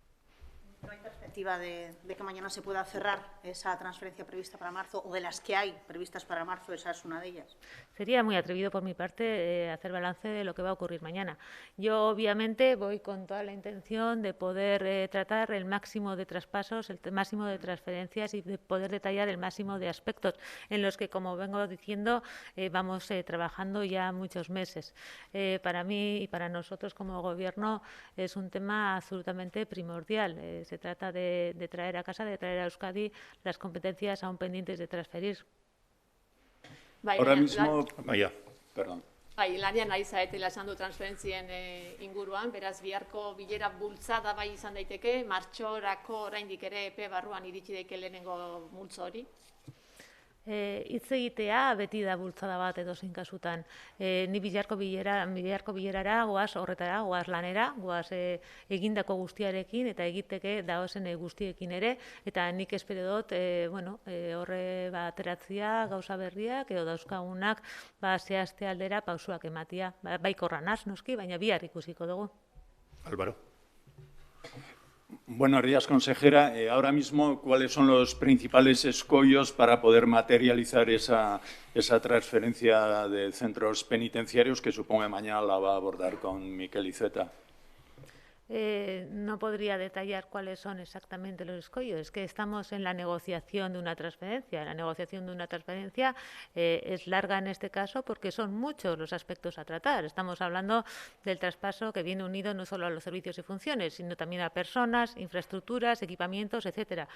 ¿No hay perspectiva de que mañana se pueda cerrar esa transferencia prevista para marzo o de las que hay previstas para marzo? Esa es una de ellas. Sería muy atrevido por mi parte hacer balance de lo que va a ocurrir mañana. Yo obviamente voy con toda la intención de poder tratar el máximo de traspasos, el máximo de transferencias y de poder detallar el máximo de aspectos en los que, como vengo diciendo, vamos trabajando ya muchos meses. Para mí y para nosotros como Gobierno es un tema absolutamente primordial. Se trata de traer a casa, de traer a Euskadi las competencias aún pendientes de transferir. Ahora mismo... Perdón. Lanian ari zaretela esan du transferentzien inguruan, beraz biharko bilera bultzada bai izan daiteke, martxorako oraindik ere epe barruan iritsi daike lehenengo multzo hori. Hitz egitea beti da bultzada bat edozein kasutan. Ni biharko bilerara goaz horretara, goaz lanera, goaz egindako guztiarekin eta egiteke daozen guztiekin ere, eta nik espero dut horre ateratzea gauza berriak edo dauzkagunak zehazte aldera pausuak ematia. Baikorra naz, noski, baina bihar ikusiko dugu. Álvaro. Buenos días, consejera. Ahora mismo, ¿cuáles son los principales escollos para poder materializar esa transferencia de centros penitenciarios que supongo que mañana la va a abordar con Miquel Iceta? No podría detallar cuáles son exactamente los escollos. Es que estamos en la negociación de una transferencia. La negociación de una transferencia es larga en este caso porque son muchos los aspectos a tratar. Estamos hablando del traspaso que viene unido no solo a los servicios y funciones, sino también a personas, infraestructuras, equipamientos, etcétera.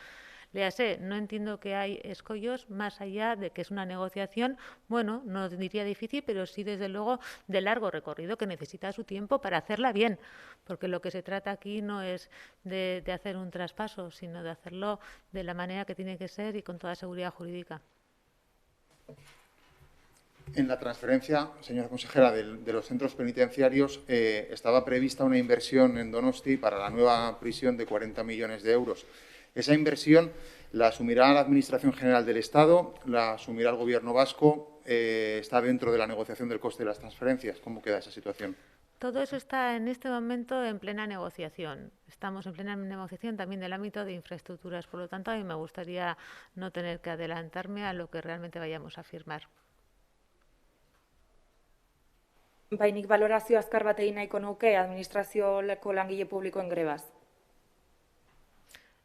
Léase, no entiendo que hay escollos más allá de que es una negociación, bueno, no diría difícil, pero sí desde luego de largo recorrido que necesita su tiempo para hacerla bien, porque lo que se trata aquí no es de hacer un traspaso, sino de hacerlo de la manera que tiene que ser y con toda seguridad jurídica. En la transferencia, señora consejera, de los centros penitenciarios estaba prevista una inversión en Donosti para la nueva prisión de 40 millones de euros. Esa inversión la asumirá la Administración General del Estado, la asumirá el Gobierno vasco, está dentro de la negociación del coste de las transferencias. ¿Cómo queda esa situación? Todo eso está en este momento en plena negociación. Estamos en plena negociación también del ámbito de infraestructuras. Por lo tanto, a mí me gustaría no tener que adelantarme a lo que realmente vayamos a firmar. Bainik balorazio azkar bat egin nahiko nuke administrazioko langile publikoen grebaz.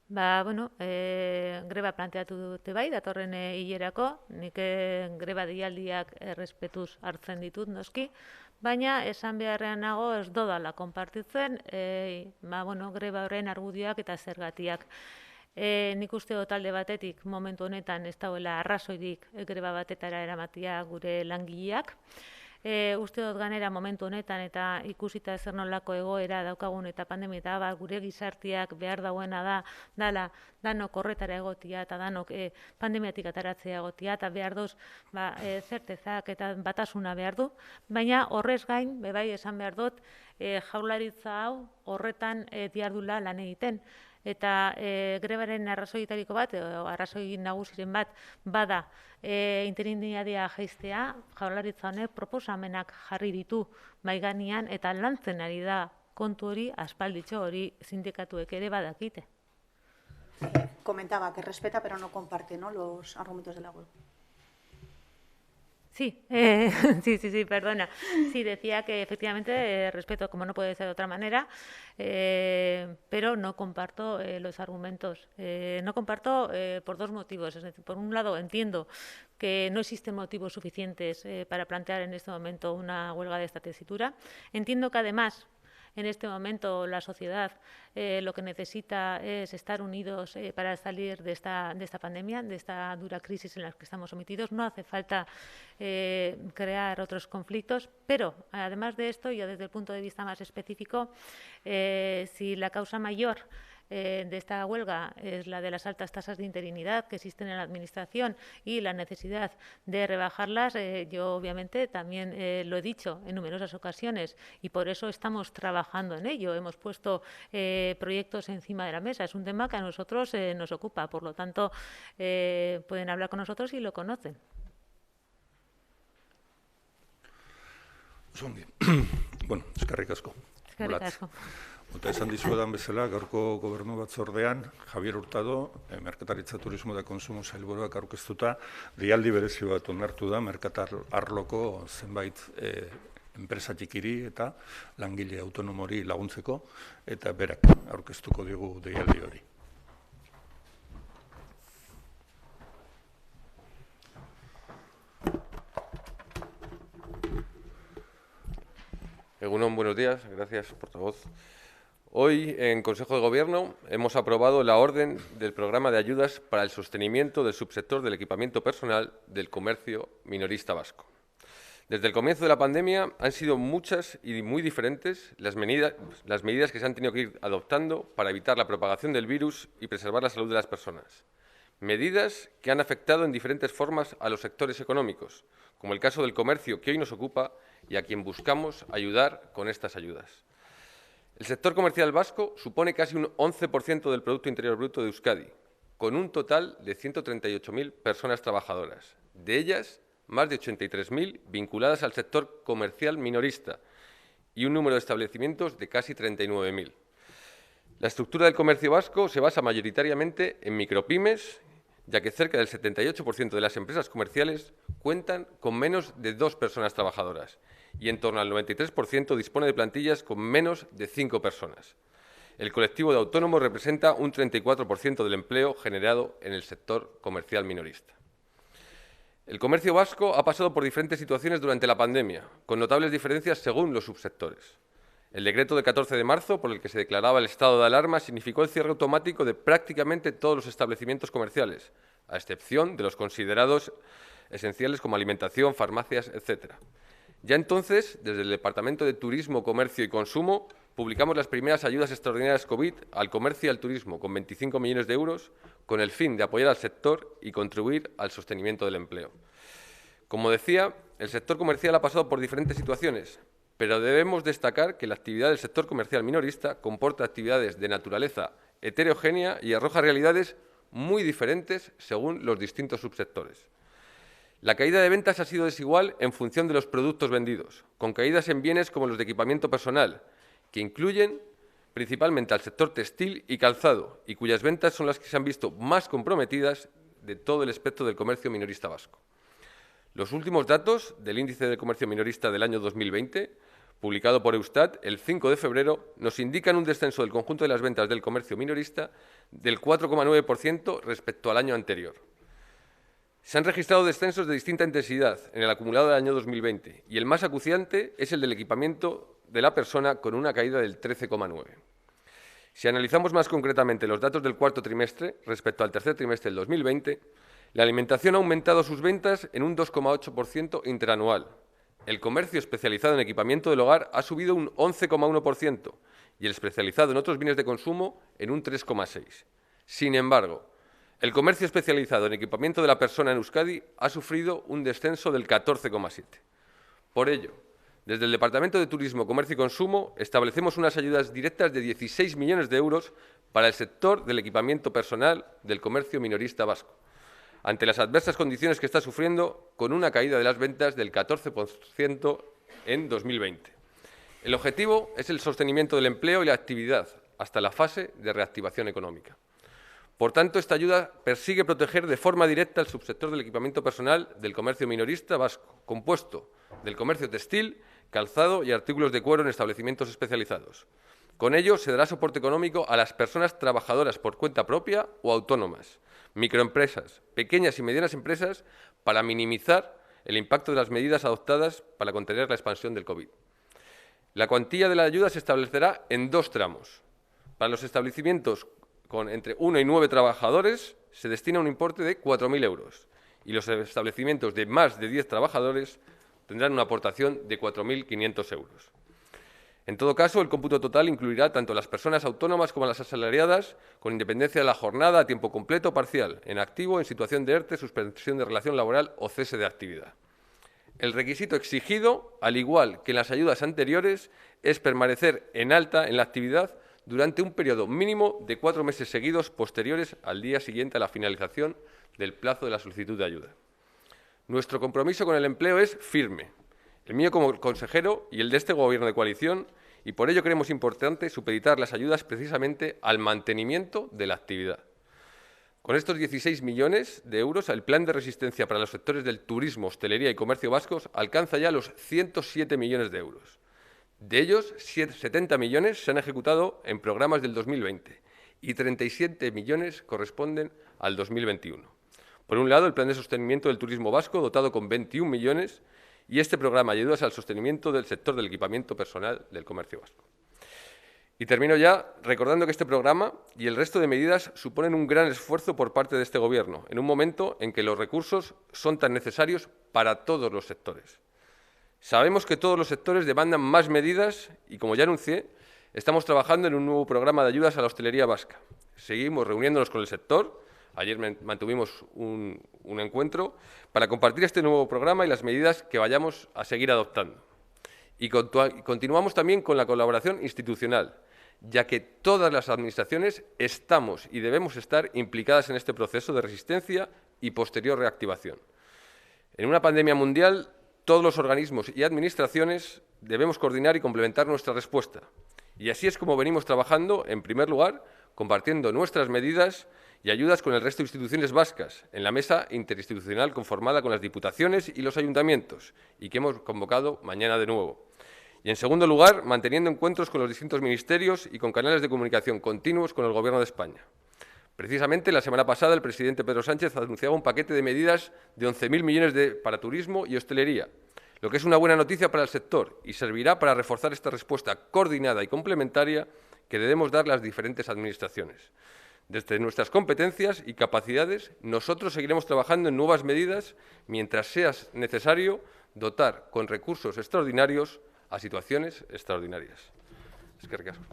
Greba planteatu dute bai, datorren hilerako, nik greba deialdiak errespetuz hartzen ditut noski, baina esan beharrean nago ez dodala konpartitzen greba horren argudioak eta zergatiak. Nik uste dut talde batetik momentu honetan ez dagoela arrazoirik greba batetara eramatia gure langileak. Uste dut ganera momentu honetan eta ikusita zer nolako egoera daukagun eta pandemia eta gure gizarteak behar dauena dala danok horretara egotia eta danok pandemiatik ataratzea egotia eta behar duz zertezak eta batasuna behar du, baina horrez gain, bebai esan behar dut, jaurlaritza hau horretan diardula lan egiten. Eta grebaren arrazoietariko bat, arrazoi nagusiren bat, bada interinitatea jaistea, jaurlaritza honek proposamenak jarri ditu maiganean eta lantzen ari da kontu hori, aspalditxo hori sindikatuek ere badakite. Comentaba que respeta pero no comparte, ¿no?, los argumentos de la huelga. Sí, perdona. Sí, decía que efectivamente respeto, como no puede ser de otra manera, pero no comparto los argumentos. No comparto por dos motivos. Es decir, por un lado, entiendo que no existen motivos suficientes para plantear en este momento una huelga de esta tesitura. Entiendo que además, en este momento la sociedad lo que necesita es estar unidos para salir de esta pandemia, de esta dura crisis en la que estamos sometidos. No hace falta crear otros conflictos, pero además de esto, yo desde el punto de vista más específico, si la causa mayor de esta huelga es la de las altas tasas de interinidad que existen en la Administración y la necesidad de rebajarlas, yo obviamente también lo he dicho en numerosas ocasiones y por eso estamos trabajando en ello. Hemos puesto proyectos encima de la mesa. Es un tema que a nosotros nos ocupa, por lo tanto pueden hablar con nosotros y lo conocen. Bueno, eskerrik asko. Eskerrik asko. Eta esan dizuedan bezala, gaurko gobernu batzordean, Javier Hurtado, Merkataritza, Turismo eta Konsumo sailburuak aurkeztuta, deialdi berezi bat onartu da, merkatar arloko zenbait enpresa txikiri eta langile autonomori laguntzeko, eta berak aurkeztuko digu deialdi hori. Egunon, buenos días. Gracias, portavoz. Hoy, en Consejo de Gobierno, hemos aprobado la orden del programa de ayudas para el sostenimiento del subsector del equipamiento personal del comercio minorista vasco. Desde el comienzo de la pandemia han sido muchas y muy diferentes las medidas que se han tenido que ir adoptando para evitar la propagación del virus y preservar la salud de las personas. medidas que han afectado en diferentes formas a los sectores económicos, como el caso del comercio que hoy nos ocupa y a quien buscamos ayudar con estas ayudas. El sector comercial vasco supone casi un 11% del Producto Interior Bruto de Euskadi, con un total de 138.000 personas trabajadoras. De ellas, más de 83.000 vinculadas al sector comercial minorista y un número de establecimientos de casi 39.000. La estructura del comercio vasco se basa mayoritariamente en micropymes, ya que cerca del 78% de las empresas comerciales cuentan con menos de 2 personas trabajadoras y en torno al 93% dispone de plantillas con menos de 5 personas. El colectivo de autónomos representa un 34% del empleo generado en el sector comercial minorista. El comercio vasco ha pasado por diferentes situaciones durante la pandemia, con notables diferencias según los subsectores. El decreto de 14 de marzo, por el que se declaraba el estado de alarma, significó el cierre automático de prácticamente todos los establecimientos comerciales, a excepción de los considerados esenciales como alimentación, farmacias, etc. Ya entonces, desde el Departamento de Turismo, Comercio y Consumo, publicamos las primeras ayudas extraordinarias COVID al comercio y al turismo, con 25 millones de euros, con el fin de apoyar al sector y contribuir al sostenimiento del empleo. Como decía, el sector comercial ha pasado por diferentes situaciones, pero debemos destacar que la actividad del sector comercial minorista comporta actividades de naturaleza heterogénea y arroja realidades muy diferentes según los distintos subsectores. La caída de ventas ha sido desigual en función de los productos vendidos, con caídas en bienes como los de equipamiento personal, que incluyen principalmente al sector textil y calzado, y cuyas ventas son las que se han visto más comprometidas de todo el espectro del comercio minorista vasco. Los últimos datos del Índice de Comercio Minorista del año 2020, publicado por Eustat el 5 de febrero, nos indican un descenso del conjunto de las ventas del comercio minorista del 4,9% respecto al año anterior. Se han registrado descensos de distinta intensidad en el acumulado del año 2020 y el más acuciante es el del equipamiento de la persona, con una caída del 13,9%. Si analizamos más concretamente los datos del cuarto trimestre respecto al tercer trimestre del 2020, la alimentación ha aumentado sus ventas en un 2,8% interanual. El comercio especializado en equipamiento del hogar ha subido un 11,1% y el especializado en otros bienes de consumo en un 3,6%. Sin embargo, el comercio especializado en equipamiento de la persona en Euskadi ha sufrido un descenso del 14,7%. Por ello, desde el Departamento de Turismo, Comercio y Consumo establecemos unas ayudas directas de 16 millones de euros para el sector del equipamiento personal del comercio minorista vasco, ante las adversas condiciones que está sufriendo, con una caída de las ventas del 14% en 2020. El objetivo es el sostenimiento del empleo y la actividad hasta la fase de reactivación económica. Por tanto, esta ayuda persigue proteger de forma directa el subsector del equipamiento personal del comercio minorista vasco, compuesto del comercio textil, calzado y artículos de cuero en establecimientos especializados. Con ello, se dará soporte económico a las personas trabajadoras por cuenta propia o autónomas, microempresas, pequeñas y medianas empresas, para minimizar el impacto de las medidas adoptadas para contener la expansión del COVID. La cuantía de la ayuda se establecerá en 2 tramos. Para los establecimientos con entre 1 y 9 trabajadores se destina un importe de 4.000 euros y los establecimientos de más de 10 trabajadores tendrán una aportación de 4.500 euros. En todo caso, el cómputo total incluirá tanto a las personas autónomas como a las asalariadas, con independencia de la jornada a tiempo completo o parcial, en activo, en situación de ERTE, suspensión de relación laboral o cese de actividad. El requisito exigido, al igual que en las ayudas anteriores, es permanecer en alta en la actividad durante un periodo mínimo de 4 meses seguidos posteriores al día siguiente a la finalización del plazo de la solicitud de ayuda. Nuestro compromiso con el empleo es firme, el mío como consejero y el de este Gobierno de coalición, y por ello creemos importante supeditar las ayudas precisamente al mantenimiento de la actividad. Con estos 16 millones de euros, el plan de resistencia para los sectores del turismo, hostelería y comercio vascos alcanza ya los 107 millones de euros. De ellos, 70 millones se han ejecutado en programas del 2020 y 37 millones corresponden al 2021. Por un lado, el Plan de Sostenimiento del Turismo Vasco, dotado con 21 millones, y este programa de ayudas al sostenimiento del sector del equipamiento personal del comercio vasco. Y termino ya recordando que este programa y el resto de medidas suponen un gran esfuerzo por parte de este Gobierno, en un momento en que los recursos son tan necesarios para todos los sectores. Sabemos que todos los sectores demandan más medidas y, como ya anuncié, estamos trabajando en un nuevo programa de ayudas a la hostelería vasca. Seguimos reuniéndonos con el sector, Ayer mantuvimos un encuentro para compartir este nuevo programa y las medidas que vayamos a seguir adoptando. Y continuamos también con la colaboración institucional, ya que todas las administraciones estamos y debemos estar implicadas en este proceso de resistencia y posterior reactivación. En una pandemia mundial, todos los organismos y administraciones debemos coordinar y complementar nuestra respuesta. Y así es como venimos trabajando, en primer lugar, compartiendo nuestras medidas y ayudas con el resto de instituciones vascas, en la mesa interinstitucional conformada con las diputaciones y los ayuntamientos, y que hemos convocado mañana de nuevo. Y, en segundo lugar, manteniendo encuentros con los distintos ministerios y con canales de comunicación continuos con el Gobierno de España. Precisamente, la semana pasada, el presidente Pedro Sánchez anunciaba un paquete de medidas de 11.000 millones para turismo y hostelería, lo que es una buena noticia para el sector y servirá para reforzar esta respuesta coordinada y complementaria que debemos dar las diferentes administraciones. Desde nuestras competencias y capacidades, nosotros seguiremos trabajando en nuevas medidas mientras sea necesario dotar con recursos extraordinarios a situaciones extraordinarias. Eskerrik asko.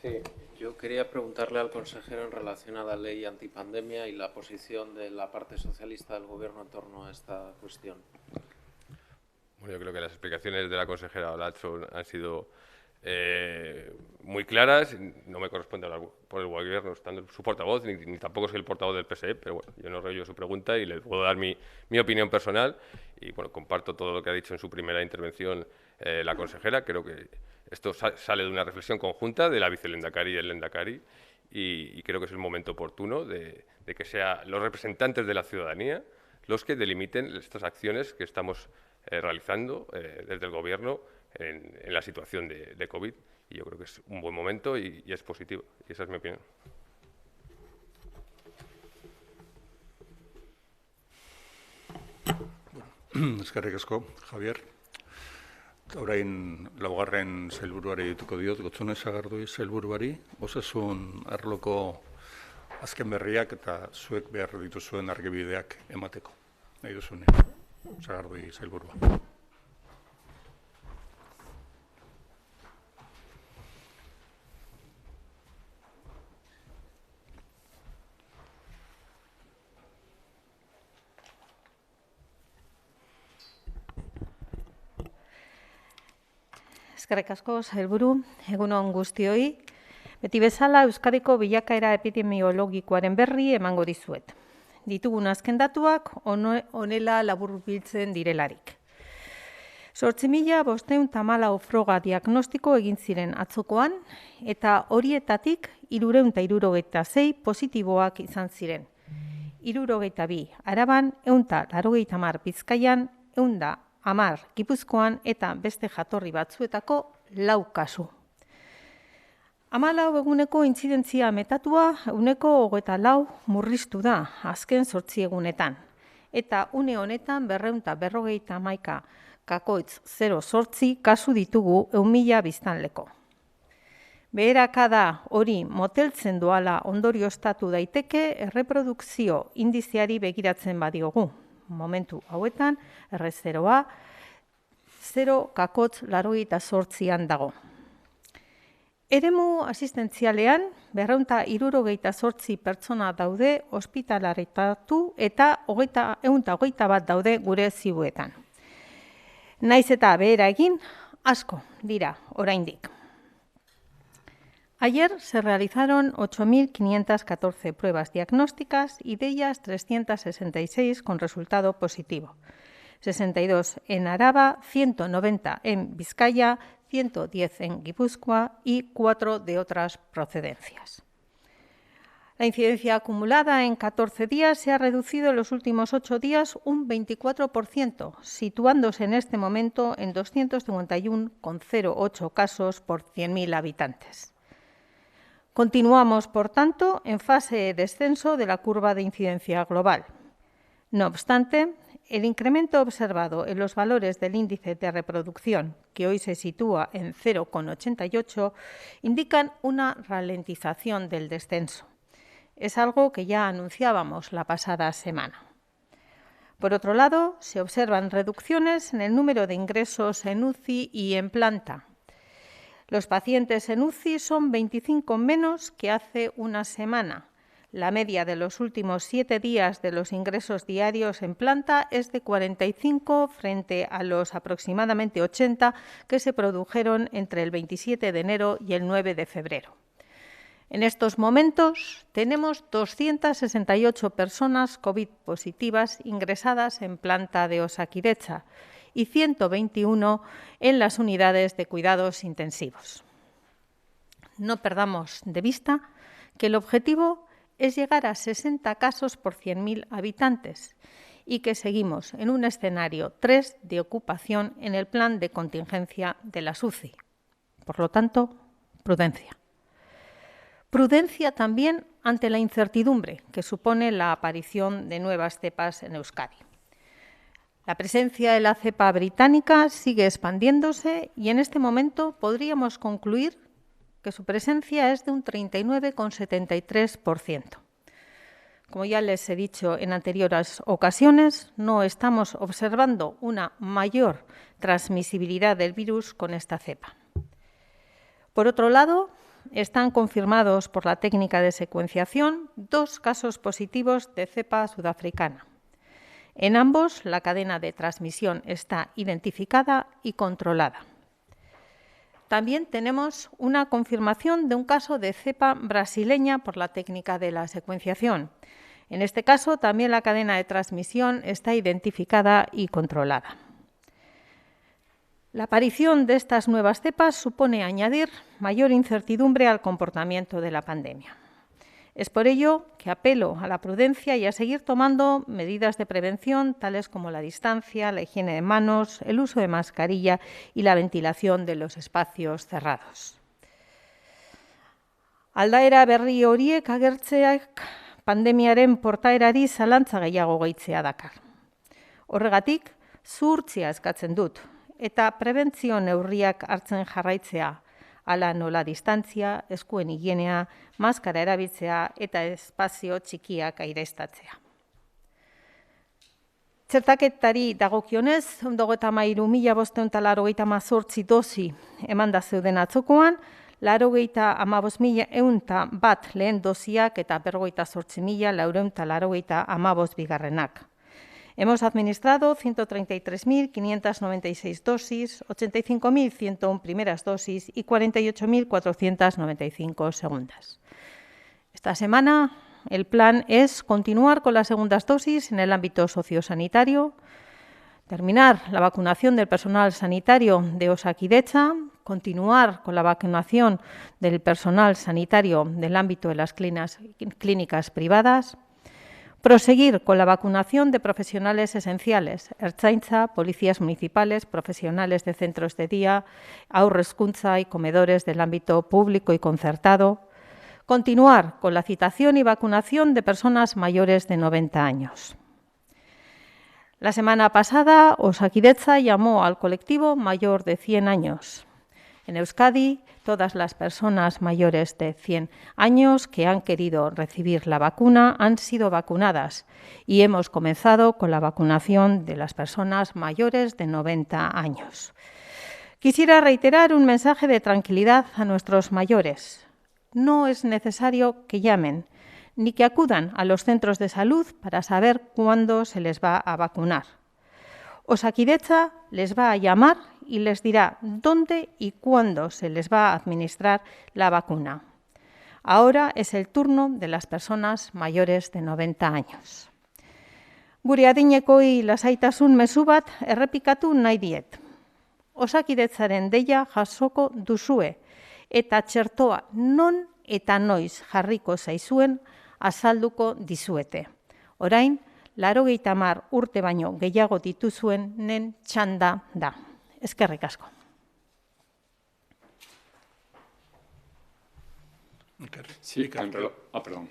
Sí, yo quería preguntarle al consejero en relación a la ley antipandemia y la posición de la parte socialista del Gobierno en torno a esta cuestión. Bueno, yo creo que las explicaciones de la consejera Olacho han sido muy claras. No me corresponde hablar por el Gobierno estando su portavoz, ni tampoco soy el portavoz del PSE, pero bueno, yo no rollo su pregunta y le puedo dar mi opinión personal. Y bueno, comparto todo lo que ha dicho en su primera intervención la consejera. Creo que esto sale de una reflexión conjunta de la vicelehendakari y del lehendakari y creo que es el momento oportuno de que sean los representantes de la ciudadanía los que delimiten estas acciones que estamos realizando desde el Gobierno en la situación de COVID. Y yo creo que es un buen momento y es positivo. Y esa es mi opinión. Eskerrik asko, Javier. Orain laugarren sailburuari dituko diot, Gotzone Sagardui sailburuari, osasun arloko azken berriak eta zuek behar dituzuen argibideak emateko. Nahi duzunean, Sagardui sailburua. Eskerrik asko, sailburu, egun on guztioi. Beti bezala, Euskadiko bilakaera epidemiologikoaren berri emango dizuet. Ditugun azken datuak honela laburbiltzen direlarik. 8.514 froga diagnostiko egin ziren atzokoan, eta horietatik 376 positiboak izan ziren. 72 Araban, 180 Bizkaian, 110 Gipuzkoan eta beste jatorri batzuetako 4 kasu. 14 eguneko intzidentzia metatua 24 murriztu da azken 8 egunetan. Eta une honetan 251,08 kasu ditugu 1.000 biztanleko. Beherakada hori moteltzen doala ondorioztatu daiteke erreprodukzio indiziari begiratzen badiogu. Momentu hauetan, R0a 0,88an dago. Eremu asistentzialean, 268 pertsona daude ospitalaritatu eta 121 daude gure zibuetan. Naiz eta behera egin, asko dira oraindik. Ayer se realizaron 8.514 pruebas diagnósticas y de ellas 366 con resultado positivo. 62 en Araba, 190 en Vizcaya, 110 en Guipúzcoa y 4 de otras procedencias. La incidencia acumulada en 14 días se ha reducido en los últimos 8 días un 24%, situándose en este momento en 251,08 casos por 100.000 habitantes. Continuamos, por tanto, en fase de descenso de la curva de incidencia global. No obstante, el incremento observado en los valores del índice de reproducción, que hoy se sitúa en 0,88, indican una ralentización del descenso. Es algo que ya anunciábamos la pasada semana. Por otro lado, se observan reducciones en el número de ingresos en UCI y en planta. Los pacientes en UCI son 25 menos que hace una semana. La media de los últimos 7 días de los ingresos diarios en planta es de 45 frente a los aproximadamente 80 que se produjeron entre el 27 de enero y el 9 de febrero. En estos momentos tenemos 268 personas COVID positivas ingresadas en planta de Osakidetza y 121 en las unidades de cuidados intensivos. No perdamos de vista que el objetivo es llegar a 60 casos por 100.000 habitantes y que seguimos en un escenario 3 de ocupación en el plan de contingencia de las UCI. Por lo tanto, prudencia. Prudencia también ante la incertidumbre que supone la aparición de nuevas cepas en Euskadi. La presencia de la cepa británica sigue expandiéndose y en este momento podríamos concluir que su presencia es de un 39,73%. Como ya les he dicho en anteriores ocasiones, no estamos observando una mayor transmisibilidad del virus con esta cepa. Por otro lado, están confirmados por la técnica de secuenciación 2 casos positivos de cepa sudafricana. En ambos, la cadena de transmisión está identificada y controlada. También tenemos una confirmación de un caso de cepa brasileña por la técnica de la secuenciación. En este caso, también la cadena de transmisión está identificada y controlada. La aparición de estas nuevas cepas supone añadir mayor incertidumbre al comportamiento de la pandemia. Es por ello que apelo a la prudencia y a seguir tomando medidas de prevención, tales como la distancia, la higiene de manos, el uso de mascarilla y la ventilación de los espacios cerrados. Aldaera berri horiek agertzeak pandemiaren portaerari zalantza gehiago gehitzea dakar. Horregatik, zuhurtzia eskatzen dut, eta prebentzio neurriak hartzen jarraitzea, ala nola distantzia, eskuen higienea, maskara erabiltzea eta espazio txikiak aireztatzea. Txertaketari dagokionez, 153.588 dosi emanda zeuden atzokoan, 98.101 lehen dosiak eta 58.485 bigarrenak. Hemos administrado 133.596 dosis, 85.101 primeras dosis y 48.495 segundas. Esta semana el plan es continuar con las segundas dosis en el ámbito sociosanitario, terminar la vacunación del personal sanitario de Osakidetza, continuar con la vacunación del personal sanitario del ámbito de las clínicas privadas, proseguir con la vacunación de profesionales esenciales, ertzaintza, policías municipales, profesionales de centros de día, haur hezkuntza y comedores del ámbito público y concertado. Continuar con la citación y vacunación de personas mayores de 90 años. La semana pasada, Osakidetza llamó al colectivo mayor de 100 años. En Euskadi, todas las personas mayores de 100 años que han querido recibir la vacuna han sido vacunadas y hemos comenzado con la vacunación de las personas mayores de 90 años. Quisiera reiterar un mensaje de tranquilidad a nuestros mayores. No es necesario que llamen ni que acudan a los centros de salud para saber cuándo se les va a vacunar. Osakidetza les va a llamar y les dirá dónde y cuándo se les va a administrar la vacuna. Ahora es el turno de las personas mayores de 90 años. Gure adinekoi lasaitasun mezu bat errepikatu nahi diet. Osakidetzaren deia jasoko duzue eta txertoa non eta noiz jarriko zaizuen azalduko dizuete. Orain, 80 urte baino gehiago dituzuenen txanda da. Eskerrik asko. Sí, perdón.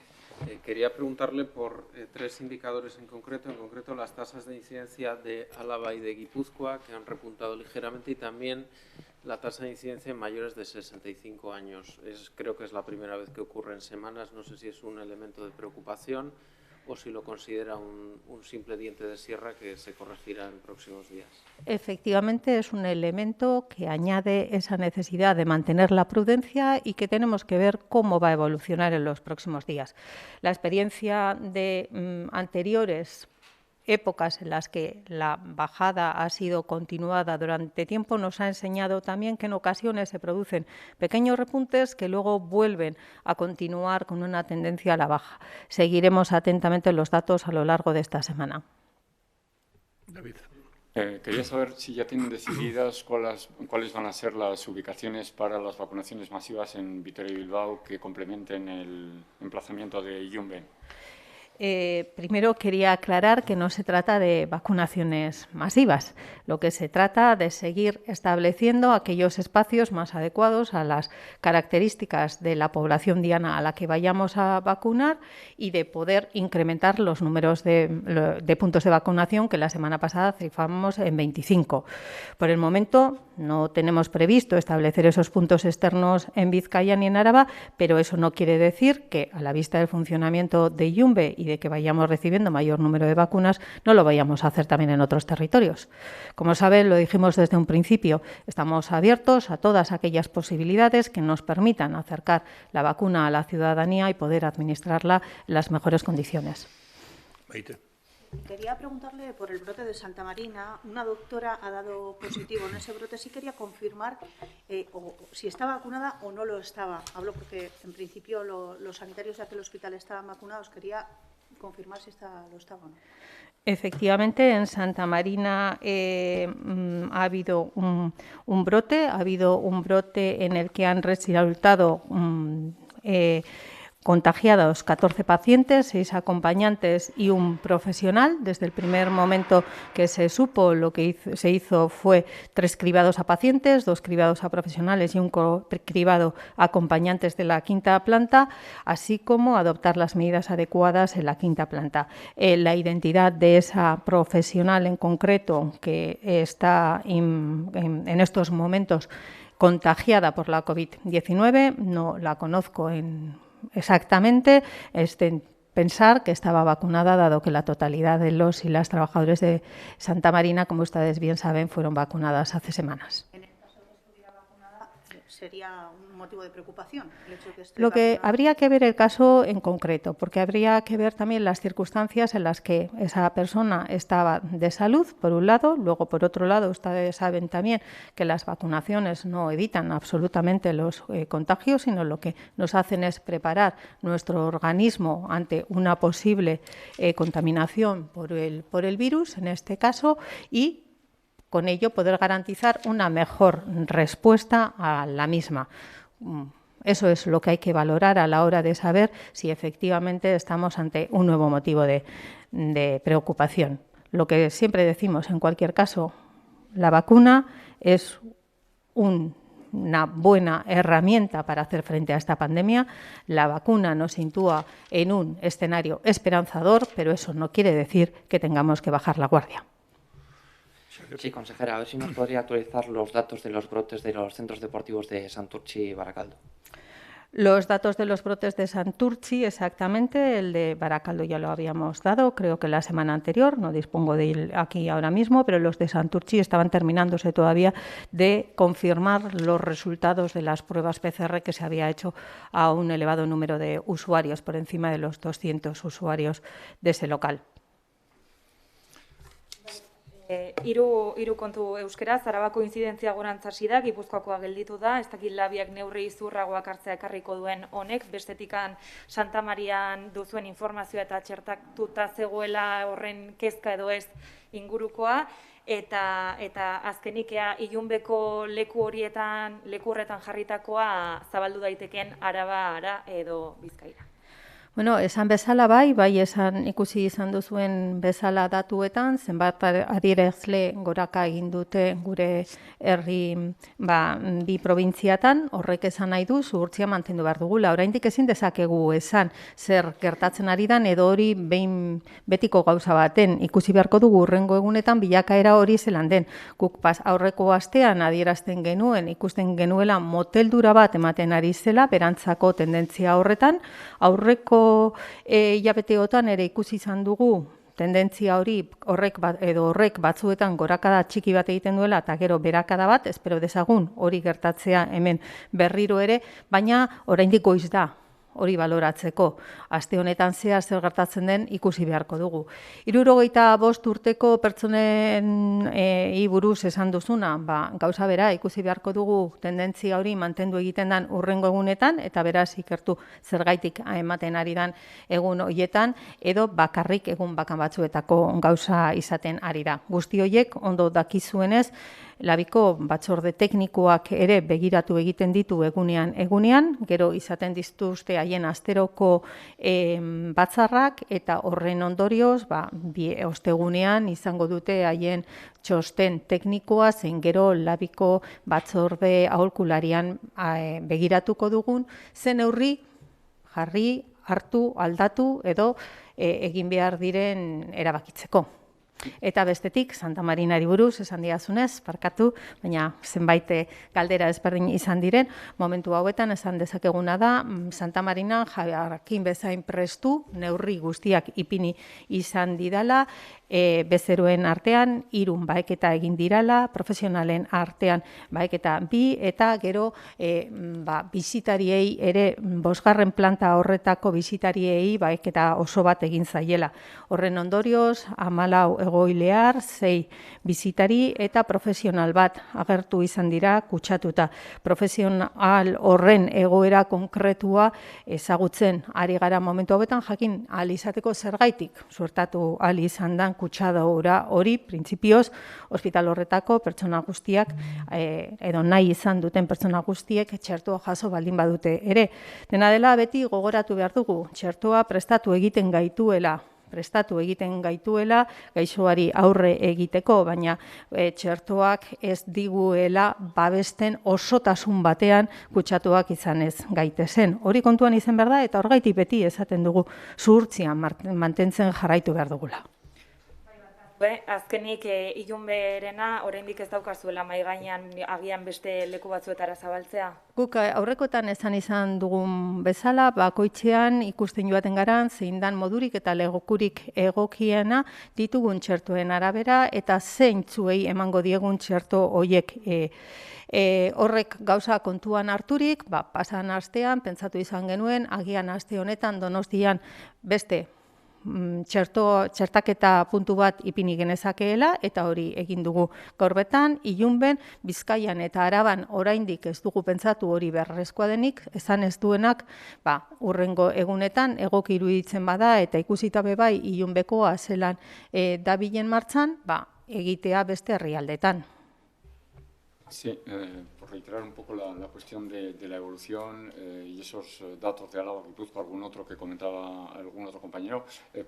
Quería preguntarle por 3 indicadores en concreto las tasas de incidencia de Álava y de Guipúzcoa, que han repuntado ligeramente, y también la tasa de incidencia en mayores de 65 años. Creo que es la primera vez que ocurre en semanas, no sé si es un elemento de preocupación o si lo considera un simple diente de sierra que se corregirá en próximos días. Efectivamente, es un elemento que añade esa necesidad de mantener la prudencia y que tenemos que ver cómo va a evolucionar en los próximos días. La experiencia de anteriores épocas en las que la bajada ha sido continuada durante tiempo nos ha enseñado también que en ocasiones se producen pequeños repuntes que luego vuelven a continuar con una tendencia a la baja. Seguiremos atentamente los datos a lo largo de esta semana. David. Quería saber si ya tienen decididas cuáles van a ser las ubicaciones para las vacunaciones masivas en Vitoria y Bilbao que complementen el emplazamiento de Yumbe. Primero quería aclarar que no se trata de vacunaciones masivas. Lo que se trata de seguir estableciendo aquellos espacios más adecuados a las características de la población diana a la que vayamos a vacunar y de poder incrementar los números de puntos de vacunación que la semana pasada ciframos en 25. Por el momento no tenemos previsto establecer esos puntos externos en Vizcaya ni en Araba, pero eso no quiere decir que a la vista del funcionamiento de Yumbe y de que vayamos recibiendo mayor número de vacunas, no lo vayamos a hacer también en otros territorios. Como saben, lo dijimos desde un principio, estamos abiertos a todas aquellas posibilidades que nos permitan acercar la vacuna a la ciudadanía y poder administrarla en las mejores condiciones. Maite. Quería preguntarle por el brote de Santa Marina. Una doctora ha dado positivo en ese brote. Sí quería confirmar si está vacunada o no lo estaba. Hablo porque, en principio, los sanitarios de aquel hospital estaban vacunados. Quería confirmar si lo estaban. Efectivamente, en Santa Marina ha habido un brote. Ha habido un brote en el que han resultado contagiados 14 pacientes, 6 acompañantes y un profesional. Desde el primer momento que se supo, lo que se hizo fue 3 cribados a pacientes, 2 cribados a profesionales y un cribado a acompañantes de la quinta planta, así como adoptar las medidas adecuadas en la quinta planta. La identidad de esa profesional en concreto que está en estos momentos contagiada por la COVID-19, no la conozco exactamente, pensar que estaba vacunada, dado que la totalidad de los y las trabajadores de Santa Marina, como ustedes bien saben, fueron vacunadas hace semanas. En el caso de que estuviera vacunada, ¿sería un motivo de preocupación el hecho de que esté Lo que vacunada? habría que ver el caso en concreto, porque habría que ver también las circunstancias en las que esa persona estaba de salud, por un lado. Luego, por otro lado, ustedes saben también que las vacunaciones no evitan absolutamente los contagios, sino lo que nos hacen es preparar nuestro organismo ante una posible contaminación por el virus, en este caso, y con ello poder garantizar una mejor respuesta a la misma. Eso es lo que hay que valorar a la hora de saber si efectivamente estamos ante un nuevo motivo de preocupación. Lo que siempre decimos, en cualquier caso, la vacuna es una buena herramienta para hacer frente a esta pandemia. La vacuna nos sitúa en un escenario esperanzador, pero eso no quiere decir que tengamos que bajar la guardia. Sí, consejera, a ver si nos podría actualizar los datos de los brotes de los centros deportivos de Santurtzi y Baracaldo. Los datos de los brotes de Santurtzi, exactamente, el de Baracaldo ya lo habíamos dado, creo que la semana anterior, no dispongo de ir aquí ahora mismo, pero los de Santurtzi estaban terminándose todavía de confirmar los resultados de las pruebas PCR que se había hecho a un elevado número de usuarios, por encima de los 200 usuarios de ese local. Hiru kontu euskeraz, Arabako inzidentzia gorantz hasi da, Gipuzkoakoa gelditu da, ez dakit labiak neurri zurragoak hartzea ekarriko duen honek, bestetikan Santa Marian duzuen informazioa eta txertatuta zegoela horren kezka edo ez ingurukoa, eta azkenik ilunbeko leku horretan jarritakoa zabaldu daiteken Arabara edo Bizkaira. Bueno, esan bezala bai esan ikusi izan duzuen bezala datuetan, zenbat adierazle goraka egin dute gure herri bi probintziatan, horrek esan nahi du zuhurtzia mantendu behar dugula. Oraindik ezin dezakegu esan zer gertatzen ari dan edo hori behin betiko gauza baten ikusi beharko dugu hurrengo egunetan bilakaera hori zelan den. Guk aurreko astean adierazten genuen, ikusten genuela moteldura bat ematen ari zela, berantzako tendentzia horretan, aurreko hilabeteotan ere ikusi izan dugu tendentzia horrek batzuetan gorakada txiki bat egiten duela eta gero berakada bat, espero dezagun hori gertatzea hemen berriro ere, baina oraindik goiz da hori baloratzeko. Aste honetan zehar zer gertatzen den ikusi beharko dugu. 75 urteko pertsonen buruz esan duzuna, gauza bera ikusi beharko dugu tendentzia hori mantendu egiten den hurrengo egunetan eta beraz ikertu zergaitik ematen ari dan egun hoietan edo bakarrik egun bakan batzuetako gauza izaten ari da. Guzti hoiek ondo dakizuenez, Labiko batzorde teknikoak ere begiratu egiten ditu egunean, gero izaten dituzte haien asteroko batzarrak eta horren ondorioz, ostegunean izango dute haien txosten teknikoa, zein gero Labiko batzorde aholkularian begiratuko dugun, zen neurri jarri, hartu, aldatu edo egin behar diren erabakitzeko. Eta bestetik, Santa Marinari buruz, esan diazunez, barkatu, baina zenbait galdera ezberdin izan diren, momentu hauetan esan dezakeguna da, Santa Marina jakin bezain prestu, neurri guztiak ipini izan didala, bezeruen artean, 3 baeketa egin dirala, profesionalen artean baeketa 2, eta gero bisitariei ere, 5. planta horretako bisitariei baeketa oso bat egin zaiela. Horren ondorioz, 14 egoilear, 6 bizitari eta profesional bat agertu izan dira kutsatuta. Profesional horren egoera konkretua ezagutzen ari gara momentu hauetan, jakin ahal izateko zergaitik suertatu ahal izan dan kutsadura hori, printzipioz, ospital horretako pertsona guztiak, edo nahi izan duten pertsona guztiek txertoa jaso baldin badute ere. Dena dela beti gogoratu behar dugu, txertoa prestatu egiten gaituela, gaixoari aurre egiteko, baina txertoak ez diguela babesten osotasun batean kutsatuak izanez gaitezen. Hori kontuan izan behar da, eta horgaitik beti esaten dugu zuhurtzian mantentzen jarraitu behar dugula. Azkenik ilunberena oraindik ez daukazuela mahai gainean agian beste leku batzuetara zabaltzea? Guk aurrekotan esan izan dugun bezala, bakoitzean ikusten joaten garan, zein dan modurik eta legokurik egokiena ditugun txertoen arabera eta zeintzuei emango diegun txerto hoiek horrek gauza kontuan harturik, pasan astean, pentsatu izan genuen, agian aste honetan Donostian beste txertaketa puntu bat ipini genezakeela eta hori egin dugu gaur betan, Ilunben, Bizkaian eta Araban oraindik ez dugu pentsatu hori beharrezkoa denik, esan ez duenak hurrengo egunetan egoki iruditzen bada eta ikusita bai Ilunbekoa zelan dabilen martxan, egitea beste herrialdetan. Sí, por reiterar un poco la cuestión de la evolución y esos datos de Álava, Guipúzcoa, algún otro que comentaba algún otro compañero,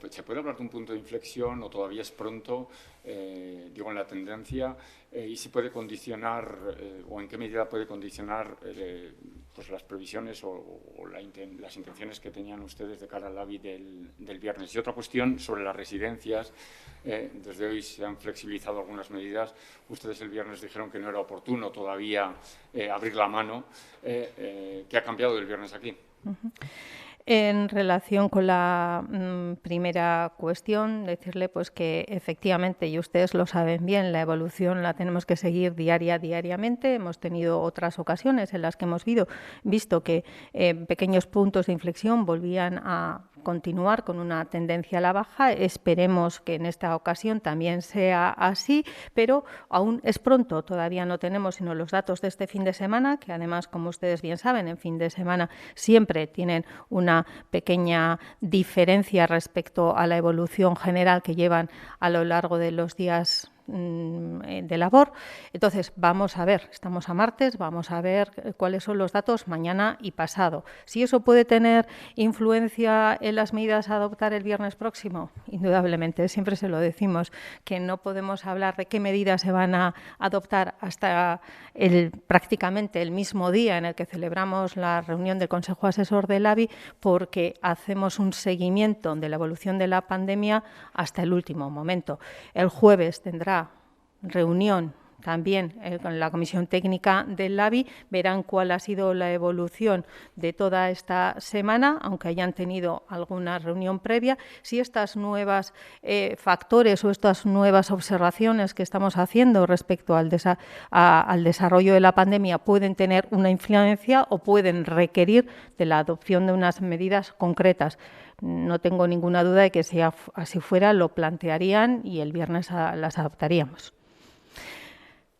¿se puede hablar de un punto de inflexión o todavía es pronto, digo, en la tendencia? ¿Y si puede condicionar o en qué medida puede condicionar pues las previsiones o las intenciones que tenían ustedes de cara al AVI del viernes? Y otra cuestión sobre las residencias. Desde hoy se han flexibilizado algunas medidas. Ustedes el viernes dijeron que no era oportuno todavía abrir la mano. ¿Qué ha cambiado del viernes aquí? En relación con la primera cuestión, decirle pues que efectivamente, y ustedes lo saben bien, la evolución la tenemos que seguir diariamente. Hemos tenido otras ocasiones en las que hemos visto que pequeños puntos de inflexión volvían a continuar con una tendencia a la baja. Esperemos que en esta ocasión también sea así, pero aún es pronto. Todavía no tenemos sino los datos de este fin de semana, que además, como ustedes bien saben, en fin de semana siempre tienen una pequeña diferencia respecto a la evolución general que llevan a lo largo de los días de labor. Entonces, vamos a ver, estamos a martes, vamos a ver cuáles son los datos mañana y pasado. Si eso puede tener influencia en las medidas a adoptar el viernes próximo, indudablemente, siempre se lo decimos, que no podemos hablar de qué medidas se van a adoptar hasta prácticamente el mismo día en el que celebramos la reunión del Consejo Asesor del AVI, porque hacemos un seguimiento de la evolución de la pandemia hasta el último momento. El jueves tendrá reunión también con la comisión técnica del LABI, verán cuál ha sido la evolución de toda esta semana, aunque hayan tenido alguna reunión previa, si estas nuevas factores o estas nuevas observaciones que estamos haciendo respecto al desarrollo de la pandemia pueden tener una influencia o pueden requerir de la adopción de unas medidas concretas. No tengo ninguna duda de que si así fuera lo plantearían y el viernes las adoptaríamos.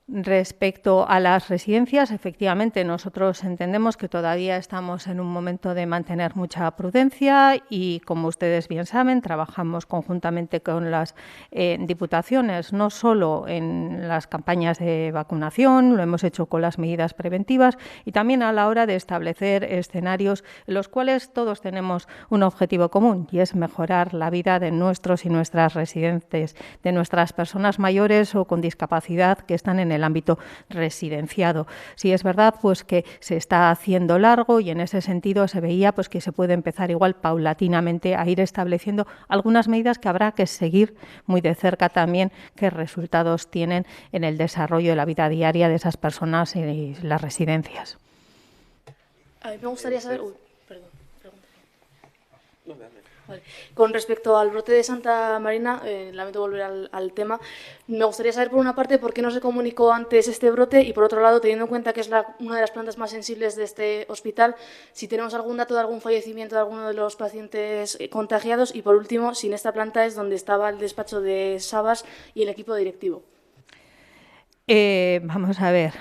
Respecto a las residencias, efectivamente, nosotros entendemos que todavía estamos en un momento de mantener mucha prudencia y, como ustedes bien saben, trabajamos conjuntamente con las diputaciones, no solo en las campañas de vacunación, lo hemos hecho con las medidas preventivas y también a la hora de establecer escenarios en los cuales todos tenemos un objetivo común y es mejorar la vida de nuestros y nuestras residentes, de nuestras personas mayores o con discapacidad que están en el ámbito residenciado. Sí es verdad pues que se está haciendo largo y en ese sentido se veía pues que se puede empezar igual paulatinamente a ir estableciendo algunas medidas que habrá que seguir muy de cerca también qué resultados tienen en el desarrollo de la vida diaria de esas personas en las residencias. A mí me gustaría saber... perdón, Vale. Con respecto al brote de Santa Marina, lamento volver al tema, me gustaría saber por una parte por qué no se comunicó antes este brote y por otro lado, teniendo en cuenta que es una de las plantas más sensibles de este hospital, si tenemos algún dato de algún fallecimiento de alguno de los pacientes contagiados y por último, si en esta planta es donde estaba el despacho de Sabas y el equipo directivo. Vamos a ver.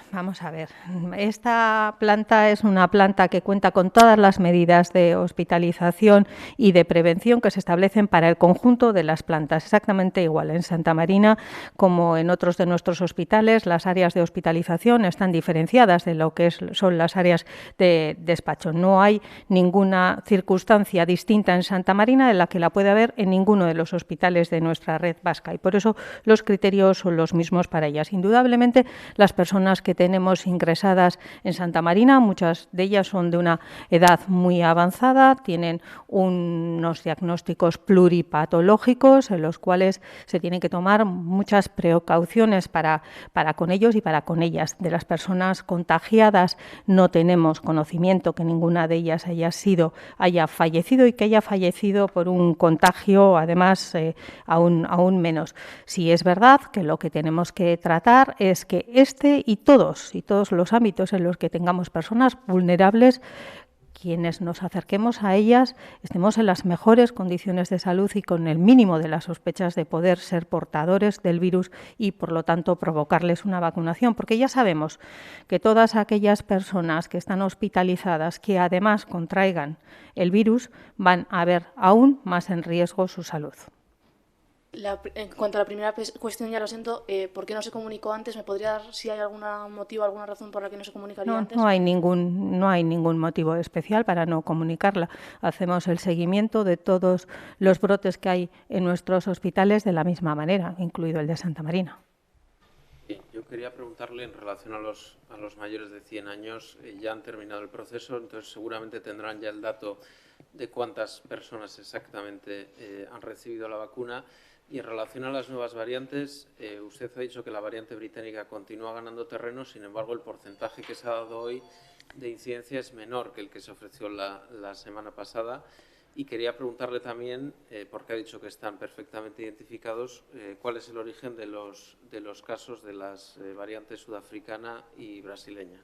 Esta planta es una planta que cuenta con todas las medidas de hospitalización y de prevención que se establecen para el conjunto de las plantas, exactamente igual en Santa Marina como en otros de nuestros hospitales. Las áreas de hospitalización están diferenciadas de lo que son las áreas de despacho. No hay ninguna circunstancia distinta en Santa Marina de la que la puede haber en ninguno de los hospitales de nuestra red vasca y por eso los criterios son los mismos para ellas. Indudablemente, las personas que tenemos ingresadas en Santa Marina, muchas de ellas son de una edad muy avanzada, tienen unos diagnósticos pluripatológicos en los cuales se tienen que tomar muchas precauciones para con ellos y para con ellas. De las personas contagiadas no tenemos conocimiento que ninguna de ellas haya fallecido y que haya fallecido por un contagio, además, aún menos. Sí es verdad que lo que tenemos que tratar es que y todos los ámbitos en los que tengamos personas vulnerables, quienes nos acerquemos a ellas, estemos en las mejores condiciones de salud y con el mínimo de las sospechas de poder ser portadores del virus y, por lo tanto, provocarles una vacunación. Porque ya sabemos que todas aquellas personas que están hospitalizadas, que además contraigan el virus, van a ver aún más en riesgo su salud. En cuanto a la primera cuestión, ya lo siento, ¿por qué no se comunicó antes? ¿Me podría dar si hay algún motivo, alguna razón por la que no se comunicaría antes? No hay ningún motivo especial para no comunicarla. Hacemos el seguimiento de todos los brotes que hay en nuestros hospitales de la misma manera, incluido el de Santa Marina. Yo quería preguntarle en relación a los mayores de 100 años, ya han terminado el proceso, entonces seguramente tendrán ya el dato de cuántas personas exactamente han recibido la vacuna. Y en relación a las nuevas variantes, usted ha dicho que la variante británica continúa ganando terreno, sin embargo, el porcentaje que se ha dado hoy de incidencia es menor que el que se ofreció la semana pasada. Y quería preguntarle también, porque ha dicho que están perfectamente identificados, cuál es el origen de los casos de las variantes sudafricana y brasileña.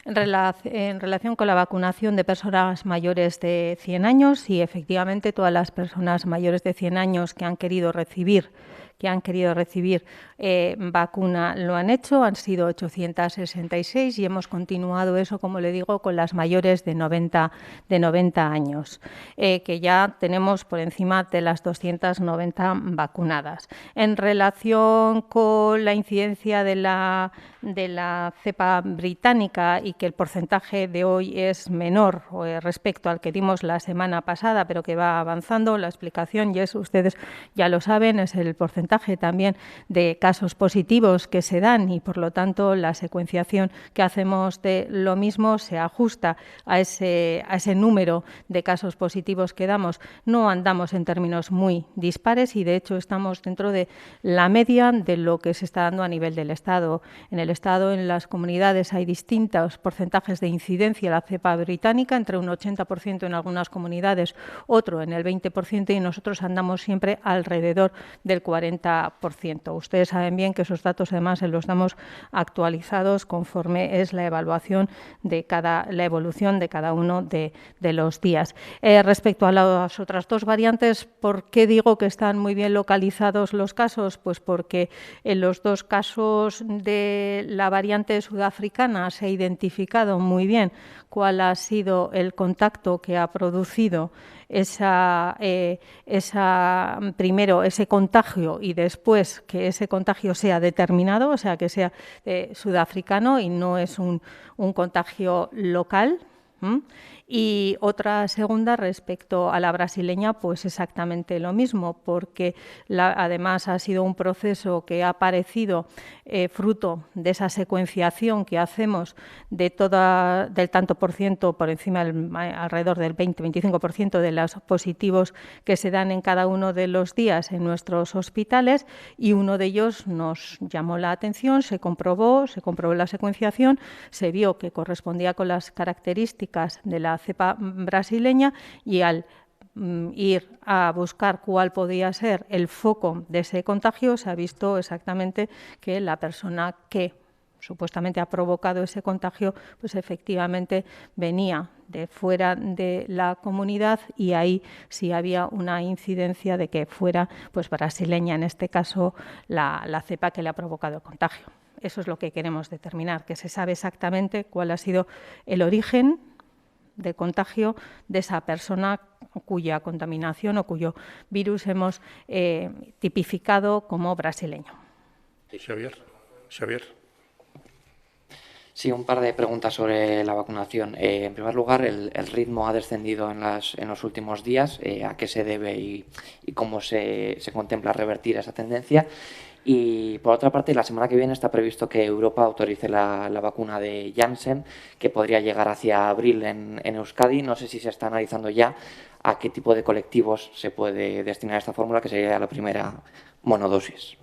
En relación con la vacunación de personas mayores de 100 años, sí, efectivamente, todas las personas mayores de 100 años que han querido recibir vacuna lo han hecho, han sido 866 y hemos continuado eso, como le digo, con las mayores de 90 años, que ya tenemos por encima de las 290 vacunadas. En relación con la incidencia de la cepa británica y que el porcentaje de hoy es menor respecto al que dimos la semana pasada, pero que va avanzando, la explicación, y eso ustedes ya lo saben, es el porcentaje porcentaje también de casos positivos que se dan y, por lo tanto, la secuenciación que hacemos de lo mismo se ajusta a ese número de casos positivos que damos. No andamos en términos muy dispares y, de hecho, estamos dentro de la media de lo que se está dando a nivel del Estado. En el Estado, en las comunidades, hay distintos porcentajes de incidencia de la cepa británica, entre un 80% en algunas comunidades, otro en el 20%, y nosotros andamos siempre alrededor del 40%. Ustedes saben bien que esos datos, además, se los damos actualizados conforme es la evaluación de la evolución de cada uno de los días. Respecto a las otras dos variantes, ¿por qué digo que están muy bien localizados los casos? Pues porque en los dos casos de la variante sudafricana se ha identificado muy bien cuál ha sido el contacto que ha producido primero ese contagio y después que ese contagio sea determinado, o sea, que sea sudafricano y no es un contagio local. Y otra segunda respecto a la brasileña, pues exactamente lo mismo, porque además ha sido un proceso que ha aparecido fruto de esa secuenciación que hacemos del tanto por ciento, por encima alrededor del 20-25% de los positivos que se dan en cada uno de los días en nuestros hospitales, y uno de ellos nos llamó la atención, se comprobó la secuenciación, se vio que correspondía con las características de la cepa brasileña, y al ir a buscar cuál podía ser el foco de ese contagio, se ha visto exactamente que la persona que supuestamente ha provocado ese contagio, pues efectivamente venía de fuera de la comunidad, y ahí sí había una incidencia de que fuera pues brasileña, en este caso la cepa que le ha provocado el contagio. Eso es lo que queremos determinar, que se sabe exactamente cuál ha sido el origen de contagio de esa persona cuya contaminación o cuyo virus hemos tipificado como brasileño. Xavier. Sí, un par de preguntas sobre la vacunación. En primer lugar, el ritmo ha descendido en los últimos días. ¿A qué se debe y cómo se contempla revertir esa tendencia? Y, por otra parte, la semana que viene está previsto que Europa autorice la vacuna de Janssen, que podría llegar hacia abril en Euskadi. No sé si se está analizando ya a qué tipo de colectivos se puede destinar esta fórmula, que sería la primera monodosis.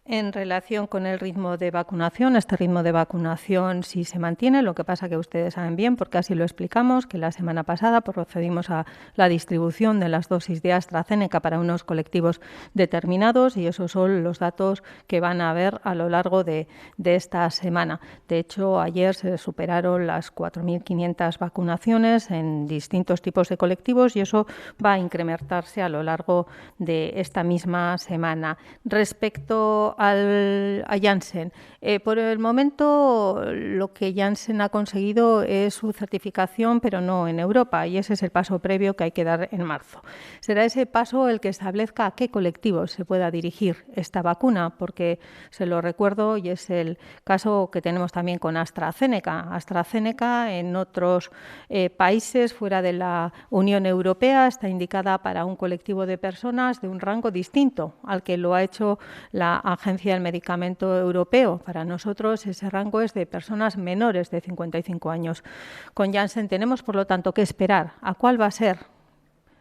En relación con el ritmo de vacunación, este ritmo de vacunación sí se mantiene, lo que pasa que ustedes saben bien, porque así lo explicamos, que la semana pasada procedimos a la distribución de las dosis de AstraZeneca para unos colectivos determinados, y esos son los datos que van a ver a lo largo de esta semana. De hecho, ayer se superaron las 4.500 vacunaciones en distintos tipos de colectivos, y eso va a incrementarse a lo largo de esta misma semana. Respecto a Janssen, por el momento lo que Janssen ha conseguido es su certificación, pero no en Europa, y ese es el paso previo que hay que dar en marzo. Será ese paso el que establezca a qué colectivos se pueda dirigir esta vacuna, porque se lo recuerdo, y es el caso que tenemos también con AstraZeneca. AstraZeneca en otros países fuera de la Unión Europea está indicada para un colectivo de personas de un rango distinto al que lo ha hecho la Agencia del Medicamento Europeo. Para nosotros ese rango es de personas menores de 55 años. Con Janssen tenemos, por lo tanto, que esperar a cuál va a ser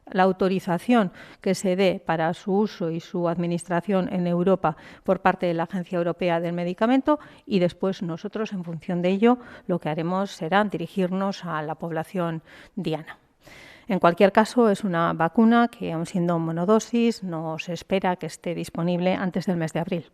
la autorización que se dé para su uso y su administración en Europa por parte de la Agencia Europea del Medicamento, y después nosotros, en función de ello, lo que haremos será dirigirnos a la población diana. En cualquier caso, es una vacuna que, aun siendo monodosis, no se espera que esté disponible antes del mes de abril.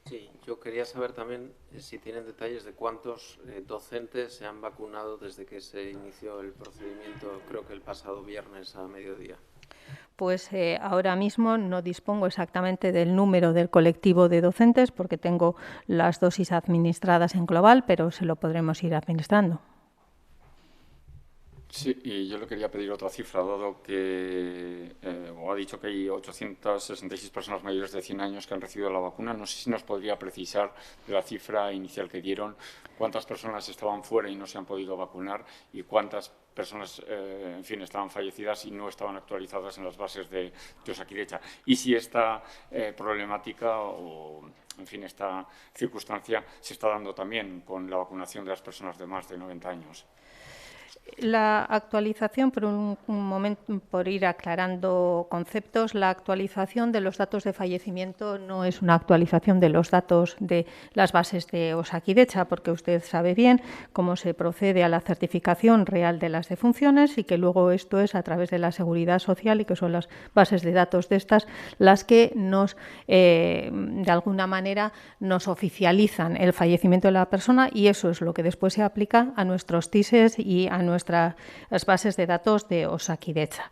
Sí, yo quería saber también si tienen detalles de cuántos docentes se han vacunado desde que se inició el procedimiento, creo que el pasado viernes a mediodía. Pues ahora mismo no dispongo exactamente del número del colectivo de docentes, porque tengo las dosis administradas en global, pero se lo podremos ir administrando. Sí, y yo le quería pedir otra cifra, dado que o ha dicho que hay 866 personas mayores de 100 años que han recibido la vacuna. No sé si nos podría precisar de la cifra inicial que dieron, cuántas personas estaban fuera y no se han podido vacunar y cuántas personas, en fin, estaban fallecidas y no estaban actualizadas en las bases de Osakidetza. Y si esta problemática o, en fin, esta circunstancia se está dando también con la vacunación de las personas de más de 90 años. La actualización, por un momento, por ir aclarando conceptos, la actualización de los datos de fallecimiento no es una actualización de los datos de las bases de Osakidetza, porque usted sabe bien cómo se procede a la certificación real de las defunciones y que luego esto es a través de la Seguridad Social y que son las bases de datos de estas las que nos, de alguna manera, nos oficializan el fallecimiento de la persona y eso es lo que después se aplica a nuestros TISES y a nuestras bases de datos de Osakidetza.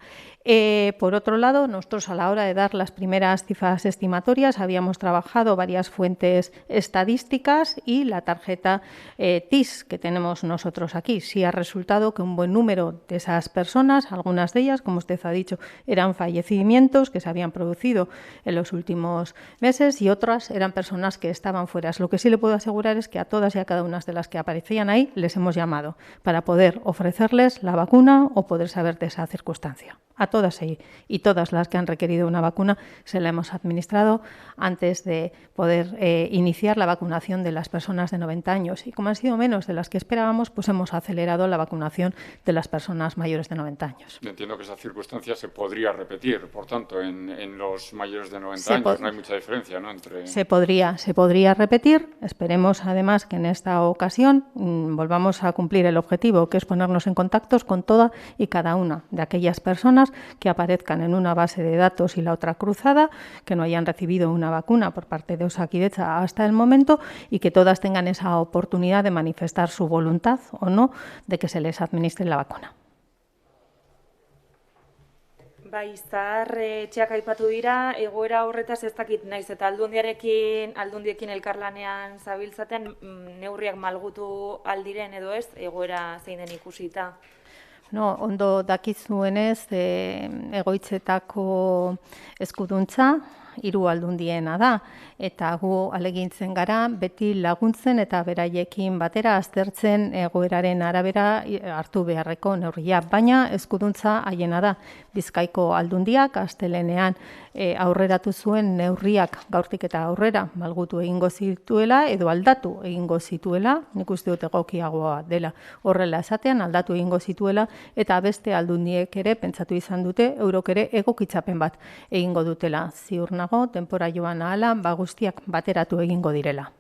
Por otro lado, nosotros a la hora de dar las primeras cifras estimatorias habíamos trabajado varias fuentes estadísticas y la tarjeta TIS que tenemos nosotros aquí. Sí ha resultado que un buen número de esas personas, algunas de ellas, como usted ha dicho, eran fallecimientos que se habían producido en los últimos meses y otras eran personas que estaban fuera. Lo que sí le puedo asegurar es que a todas y a cada una de las que aparecían ahí les hemos llamado para poder ofrecerles la vacuna o poder saber de esa circunstancia. A todas y todas las que han requerido una vacuna se la hemos administrado antes de poder iniciar la vacunación de las personas de 90 años. Y como han sido menos de las que esperábamos, pues hemos acelerado la vacunación de las personas mayores de 90 años. Entiendo que esa circunstancia se podría repetir, por tanto, en los mayores de 90 años. No hay mucha diferencia, ¿no? Se podría repetir. Esperemos, además, que en esta ocasión volvamos a cumplir el objetivo, que es ponernos en contacto con toda y cada una de aquellas personas que aparezcan en una base de datos y la otra cruzada, que no hayan recibido una vacuna por parte de Osakidetza hasta el momento y que todas tengan esa oportunidad de manifestar su voluntad o no de que se les administre la vacuna. Bai, zahar etxeak aipatu dira, egoera horretaz ez dakit naiz eta aldundiekin elkarlanean zabiltzaten neurriak malgutu aldiren edo ez, egoera zein den ikusita. No, ondo dakizuenez, egoitzetako eskuduntza 3 aldundiena da, eta gu alegintzen gara beti laguntzen eta beraiekin batera aztertzen egoeraren arabera hartu beharreko neurria, baina eskuduntza haiena da. Bizkaiko aldundiak astelehenean aurreratu zuen neurriak gaurtik eta aurrera malgutu egingo zituela edo aldatu egingo zituela, nik uste dut egokiagoa dela horrela esatean, aldatu egingo zituela eta beste aldundiek ere pentsatu izan dute eurok ere egokitzapen bat egingo dutela. Ziur nago, denbora joan ahala, guztiak bateratu egingo direla.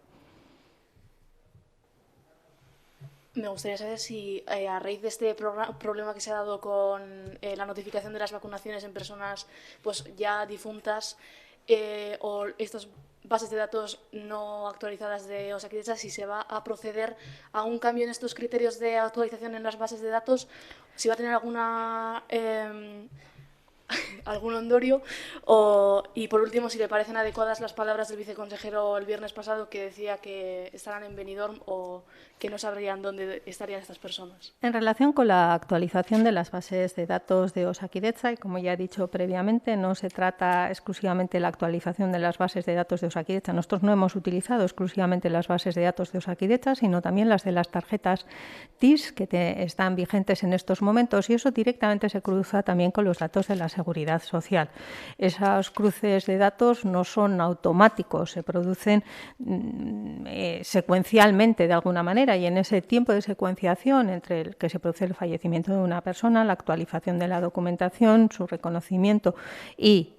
Me gustaría saber si a raíz de este problema que se ha dado con la notificación de las vacunaciones en personas pues ya difuntas o estas bases de datos no actualizadas de Osakidetza, si se va a proceder a un cambio en estos criterios de actualización en las bases de datos, si va a tener algún ondorio y por último si le parecen adecuadas las palabras del viceconsejero el viernes pasado que decía que estarán en Benidorm o que no sabrían dónde estarían estas personas. En relación con la actualización de las bases de datos de Osakidetza, y como ya he dicho previamente, no se trata exclusivamente de la actualización de las bases de datos de Osakidetza. Nosotros no hemos utilizado exclusivamente las bases de datos de Osakidetza, sino también las de las tarjetas TIS que están vigentes en estos momentos y eso directamente se cruza también con los datos de la Seguridad Social. Esos cruces de datos no son automáticos, se producen secuencialmente de alguna manera y en ese tiempo de secuenciación entre el que se produce el fallecimiento de una persona, la actualización de la documentación, su reconocimiento y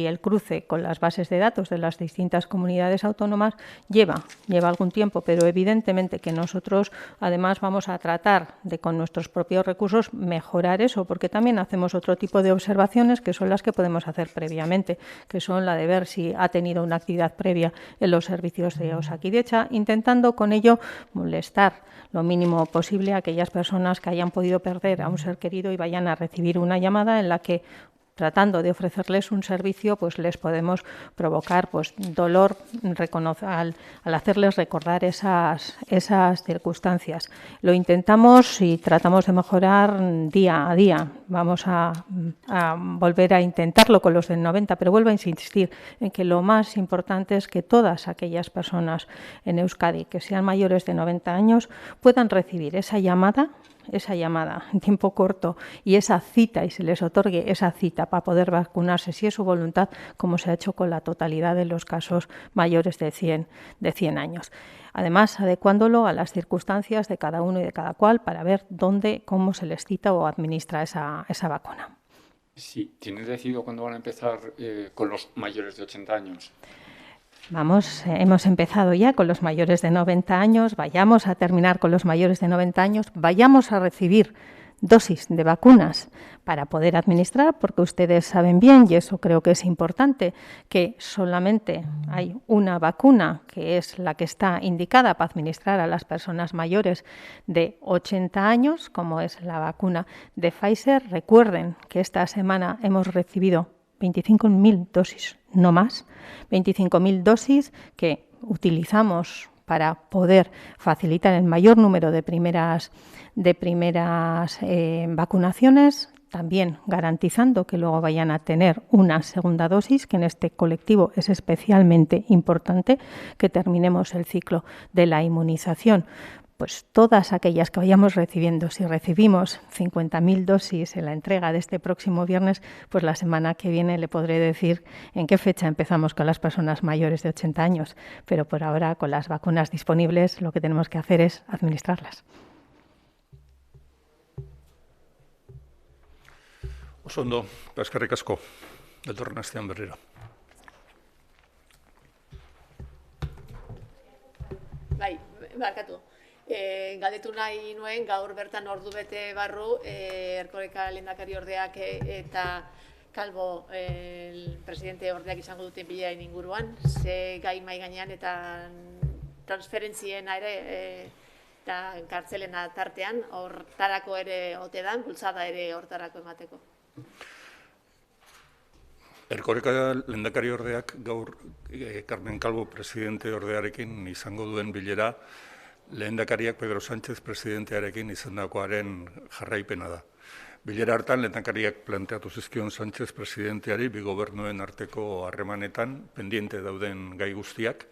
el cruce con las bases de datos de las distintas comunidades autónomas lleva algún tiempo, pero evidentemente que nosotros además vamos a tratar de con nuestros propios recursos mejorar eso, porque también hacemos otro tipo de observaciones que son las que podemos hacer previamente, que son la de ver si ha tenido una actividad previa en los servicios de Osakidetza, intentando con ello molestar lo mínimo posible a aquellas personas que hayan podido perder a un ser querido y vayan a recibir una llamada en la que tratando de ofrecerles un servicio, pues les podemos provocar pues dolor al hacerles recordar esas circunstancias. Lo intentamos y tratamos de mejorar día a día. Vamos a volver a intentarlo con los del 90, pero vuelvo a insistir en que lo más importante es que todas aquellas personas en Euskadi que sean mayores de 90 años puedan recibir esa llamada en tiempo corto y esa cita, y se les otorgue esa cita para poder vacunarse, si es su voluntad, como se ha hecho con la totalidad de los casos mayores de 100 años. Además, adecuándolo a las circunstancias de cada uno y de cada cual para ver dónde, cómo se les cita o administra esa vacuna. Sí, ¿tienen decidido cuándo van a empezar con los mayores de 80 años? Hemos empezado ya con los mayores de 90 años, vayamos a terminar con los mayores de 90 años, vayamos a recibir dosis de vacunas para poder administrar, porque ustedes saben bien, y eso creo que es importante, que solamente hay una vacuna que es la que está indicada para administrar a las personas mayores de 80 años, como es la vacuna de Pfizer. Recuerden que esta semana hemos recibido 25.000 dosis, no más, 25.000 dosis que utilizamos para poder facilitar el mayor número de primeras vacunaciones, también garantizando que luego vayan a tener una segunda dosis, que en este colectivo es especialmente importante que terminemos el ciclo de la inmunización. Pues todas aquellas que vayamos recibiendo, si recibimos 50.000 dosis en la entrega de este próximo viernes, pues la semana que viene le podré decir en qué fecha empezamos con las personas mayores de 80 años. Pero por ahora, con las vacunas disponibles, lo que tenemos que hacer es administrarlas. Oso ondo, eskerrik asko, datorren astean berriro. Bai, barkatu. Galdetu nahi nuen, gaur bertan ordu bete barru, Erkoreka lehendakari ordeak eta Calvo presidente ordeak izango duten bilearen inguruan, ze gai mai gainean eta transferentziena ere eta kartzelena tartean, hortarako ere ote dan, bultzada ere hortarako emateko. Erkoreka lehendakari ordeak gaur Carmen Calvo presidente ordearekin izango duen bilera, lehendakariak Pedro Sánchez presidentearekin izandakoaren jarraipena da. Bilera hartan lehendakariak planteatu zizkion Sánchez presidenteari bi gobernuen arteko harremanetan pendiente dauden gai guztiak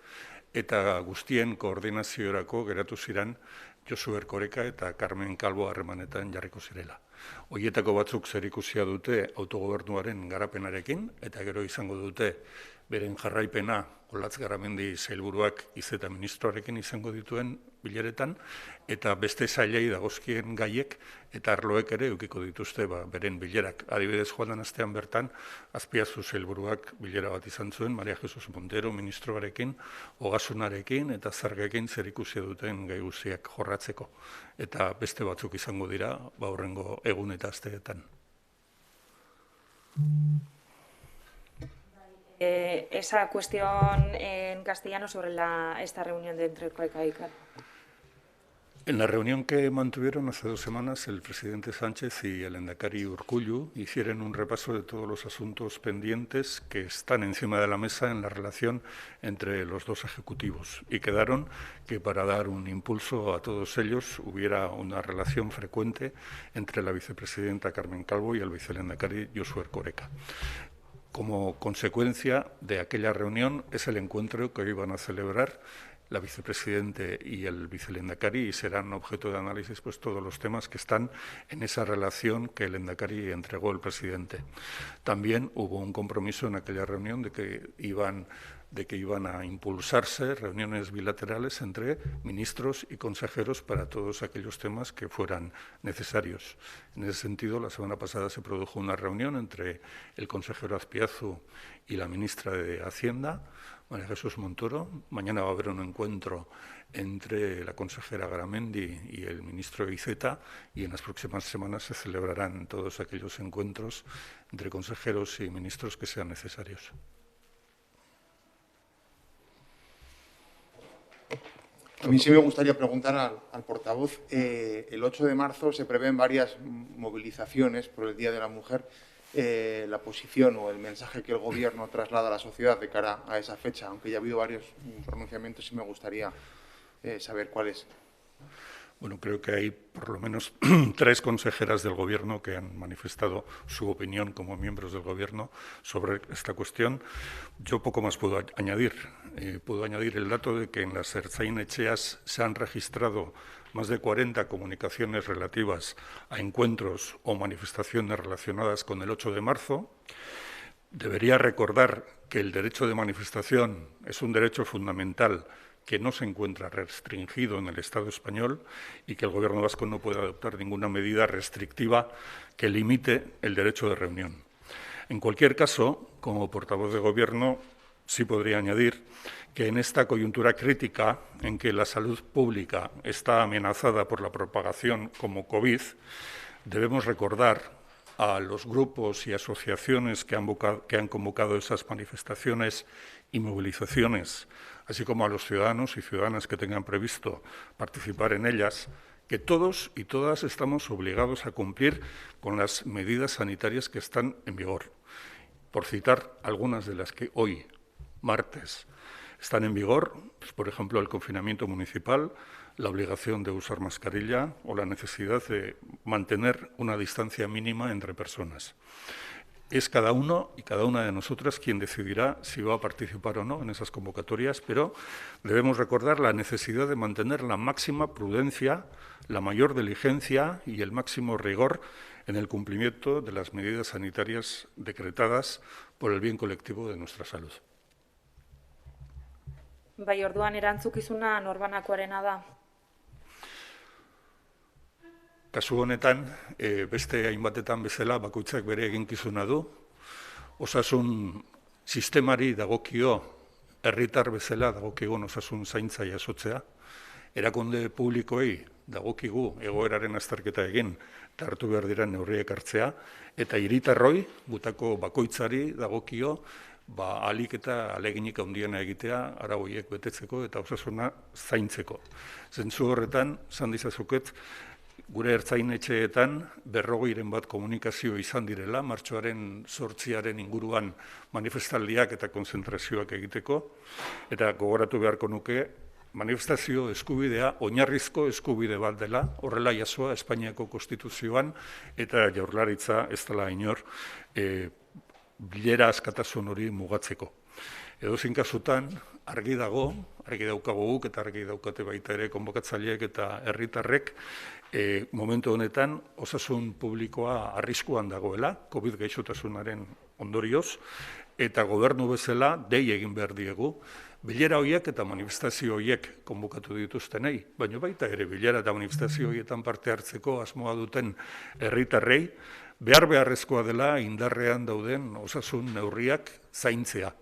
eta guztien koordinaziorako geratu ziren Josu Erkoreka eta Carmen Calvo harremanetan jarriko zirela. Horietako batzuk zerikusia dute autogobernuaren garapenarekin eta gero izango dute beren jarraipena Olatz Garamendi sailburuak izeta ministroarekin izango dituen bileretan, eta beste sailei dagozkien gaiek eta arloek ere edukiko dituzte beren bilerak. Adibidez, joan den astean bertan, Azpiazu sailburuak bilera bat izan zuen, Maria Jesus Montero ministroarekin, Ogasunarekin eta Zergekin zerikusia duten gai guztiak jorratzeko. Eta beste batzuk izango dira, hurrengo egun eta asteetan. Esa cuestión en castellano sobre esta reunión de entre Erkoreka y Calvo. En la reunión que mantuvieron hace 2 semanas, el presidente Sánchez y el lehendakari Urkullu hicieron un repaso de todos los asuntos pendientes que están encima de la mesa en la relación entre los dos ejecutivos y quedaron que para dar un impulso a todos ellos hubiera una relación frecuente entre la vicepresidenta Carmen Calvo y el vicelehendakari Josu Erkoreka. Como consecuencia de aquella reunión es el encuentro que hoy van a celebrar la vicepresidente y el vicelehendakari y serán objeto de análisis pues todos los temas que están en esa relación que el lehendakari entregó al presidente. También hubo un compromiso en aquella reunión de que iban a impulsarse reuniones bilaterales entre ministros y consejeros para todos aquellos temas que fueran necesarios. En ese sentido, la semana pasada se produjo una reunión entre el consejero Azpiazu y la ministra de Hacienda, María Jesús Montoro. Mañana va a haber un encuentro entre la consejera Garamendi y el ministro Iceta y en las próximas semanas se celebrarán todos aquellos encuentros entre consejeros y ministros que sean necesarios. A mí sí me gustaría preguntar al portavoz. El 8 de marzo se prevén varias movilizaciones por el Día de la Mujer. la posición o el mensaje que el Gobierno traslada a la sociedad de cara a esa fecha, aunque ya ha habido varios pronunciamientos y me gustaría saber cuál es. Bueno, creo que hay por lo menos 3 consejeras del Gobierno que han manifestado su opinión como miembros del Gobierno sobre esta cuestión. Yo poco más puedo añadir. Puedo añadir el dato de que en las ertzain-etxeas se han registrado más de 40 comunicaciones relativas a encuentros o manifestaciones relacionadas con el 8 de marzo. Debería recordar que el derecho de manifestación es un derecho fundamental que no se encuentra restringido en el Estado español y que el Gobierno vasco no puede adoptar ninguna medida restrictiva que limite el derecho de reunión. En cualquier caso, como portavoz de Gobierno, sí podría añadir que en esta coyuntura crítica en que la salud pública está amenazada por la propagación como COVID, debemos recordar a los grupos y asociaciones que han convocado esas manifestaciones y movilizaciones, así como a los ciudadanos y ciudadanas que tengan previsto participar en ellas, que todos y todas estamos obligados a cumplir con las medidas sanitarias que están en vigor. Por citar algunas de las que hoy, martes, están en vigor, pues, por ejemplo, el confinamiento municipal, la obligación de usar mascarilla o la necesidad de mantener una distancia mínima entre personas. Es cada uno y cada una de nosotras quien decidirá si va a participar o no en esas convocatorias, pero debemos recordar la necesidad de mantener la máxima prudencia, la mayor diligencia y el máximo rigor en el cumplimiento de las medidas sanitarias decretadas por el bien colectivo de nuestra salud. Bai, orduan erantzukizuna norbanakoarena da. Kasu honetan, beste hainbatetan bezala bakoitzak bere eginkizuna du. Osasun sistemari dagokio, herritar bezala dagokigun osasun zaintza jasotzea. Erakunde publikoei dagokigu egoeraren azterketa egin eta hartu behar diren neurriak hartzea, eta hiritarroi, gutako bakoitzari dagokio, ahalik eta aleginik handiena egitea arau horiek betetzeko eta osasuna zaintzeko. Zentzu horretan, esan dizazuket, gure ertzain-etxeetan 40 bat komunikazio izan direla, martxoaren 8 inguruan manifestaldiak eta konzentrazioak egiteko, eta gogoratu beharko nuke, manifestazio eskubidea oinarrizko eskubide bat dela, horrela jasoa Espainiako Konstituzioan, eta Jaurlaritza ez dela inor bilera askatasun hori mugatzeko. Edozein kasutan, argi daukagu guk eta argi daukate baita ere konbokatzaileek eta herritarrek, momentu honetan osasun publikoa arriskuan dagoela, COVID gaixotasunaren ondorioz, eta gobernu bezala dei egin behar diegu, bilera horiek eta manifestazio horiek konbokatu dituztenei, baina baita ere bilera eta manifestazio horietan parte hartzeko asmoa duten herritarrei, beharrezkoa dela indarrean dauden osasun neurriak zaintzea.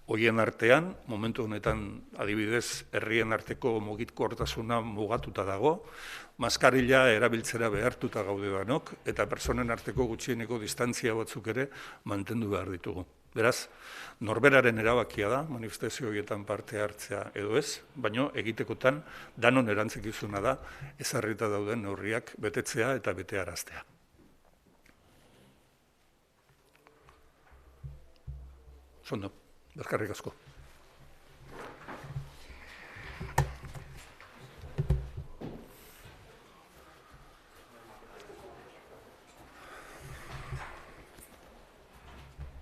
Horien artean, momentu honetan adibidez herrien arteko mugikortasuna mugatuta dago, maskarilla erabiltzera behartuta gaude danok, eta personen arteko gutxieneko distantzia batzuk ere mantendu behar ditugu. Beraz, norberaren erabakia da, manifestazio horietan parte hartzea edo ez, baina egitekotan danon erantzukizuna da ezarrita dauden neurriak betetzea eta betearaztea. Zondo, eskerrik asko.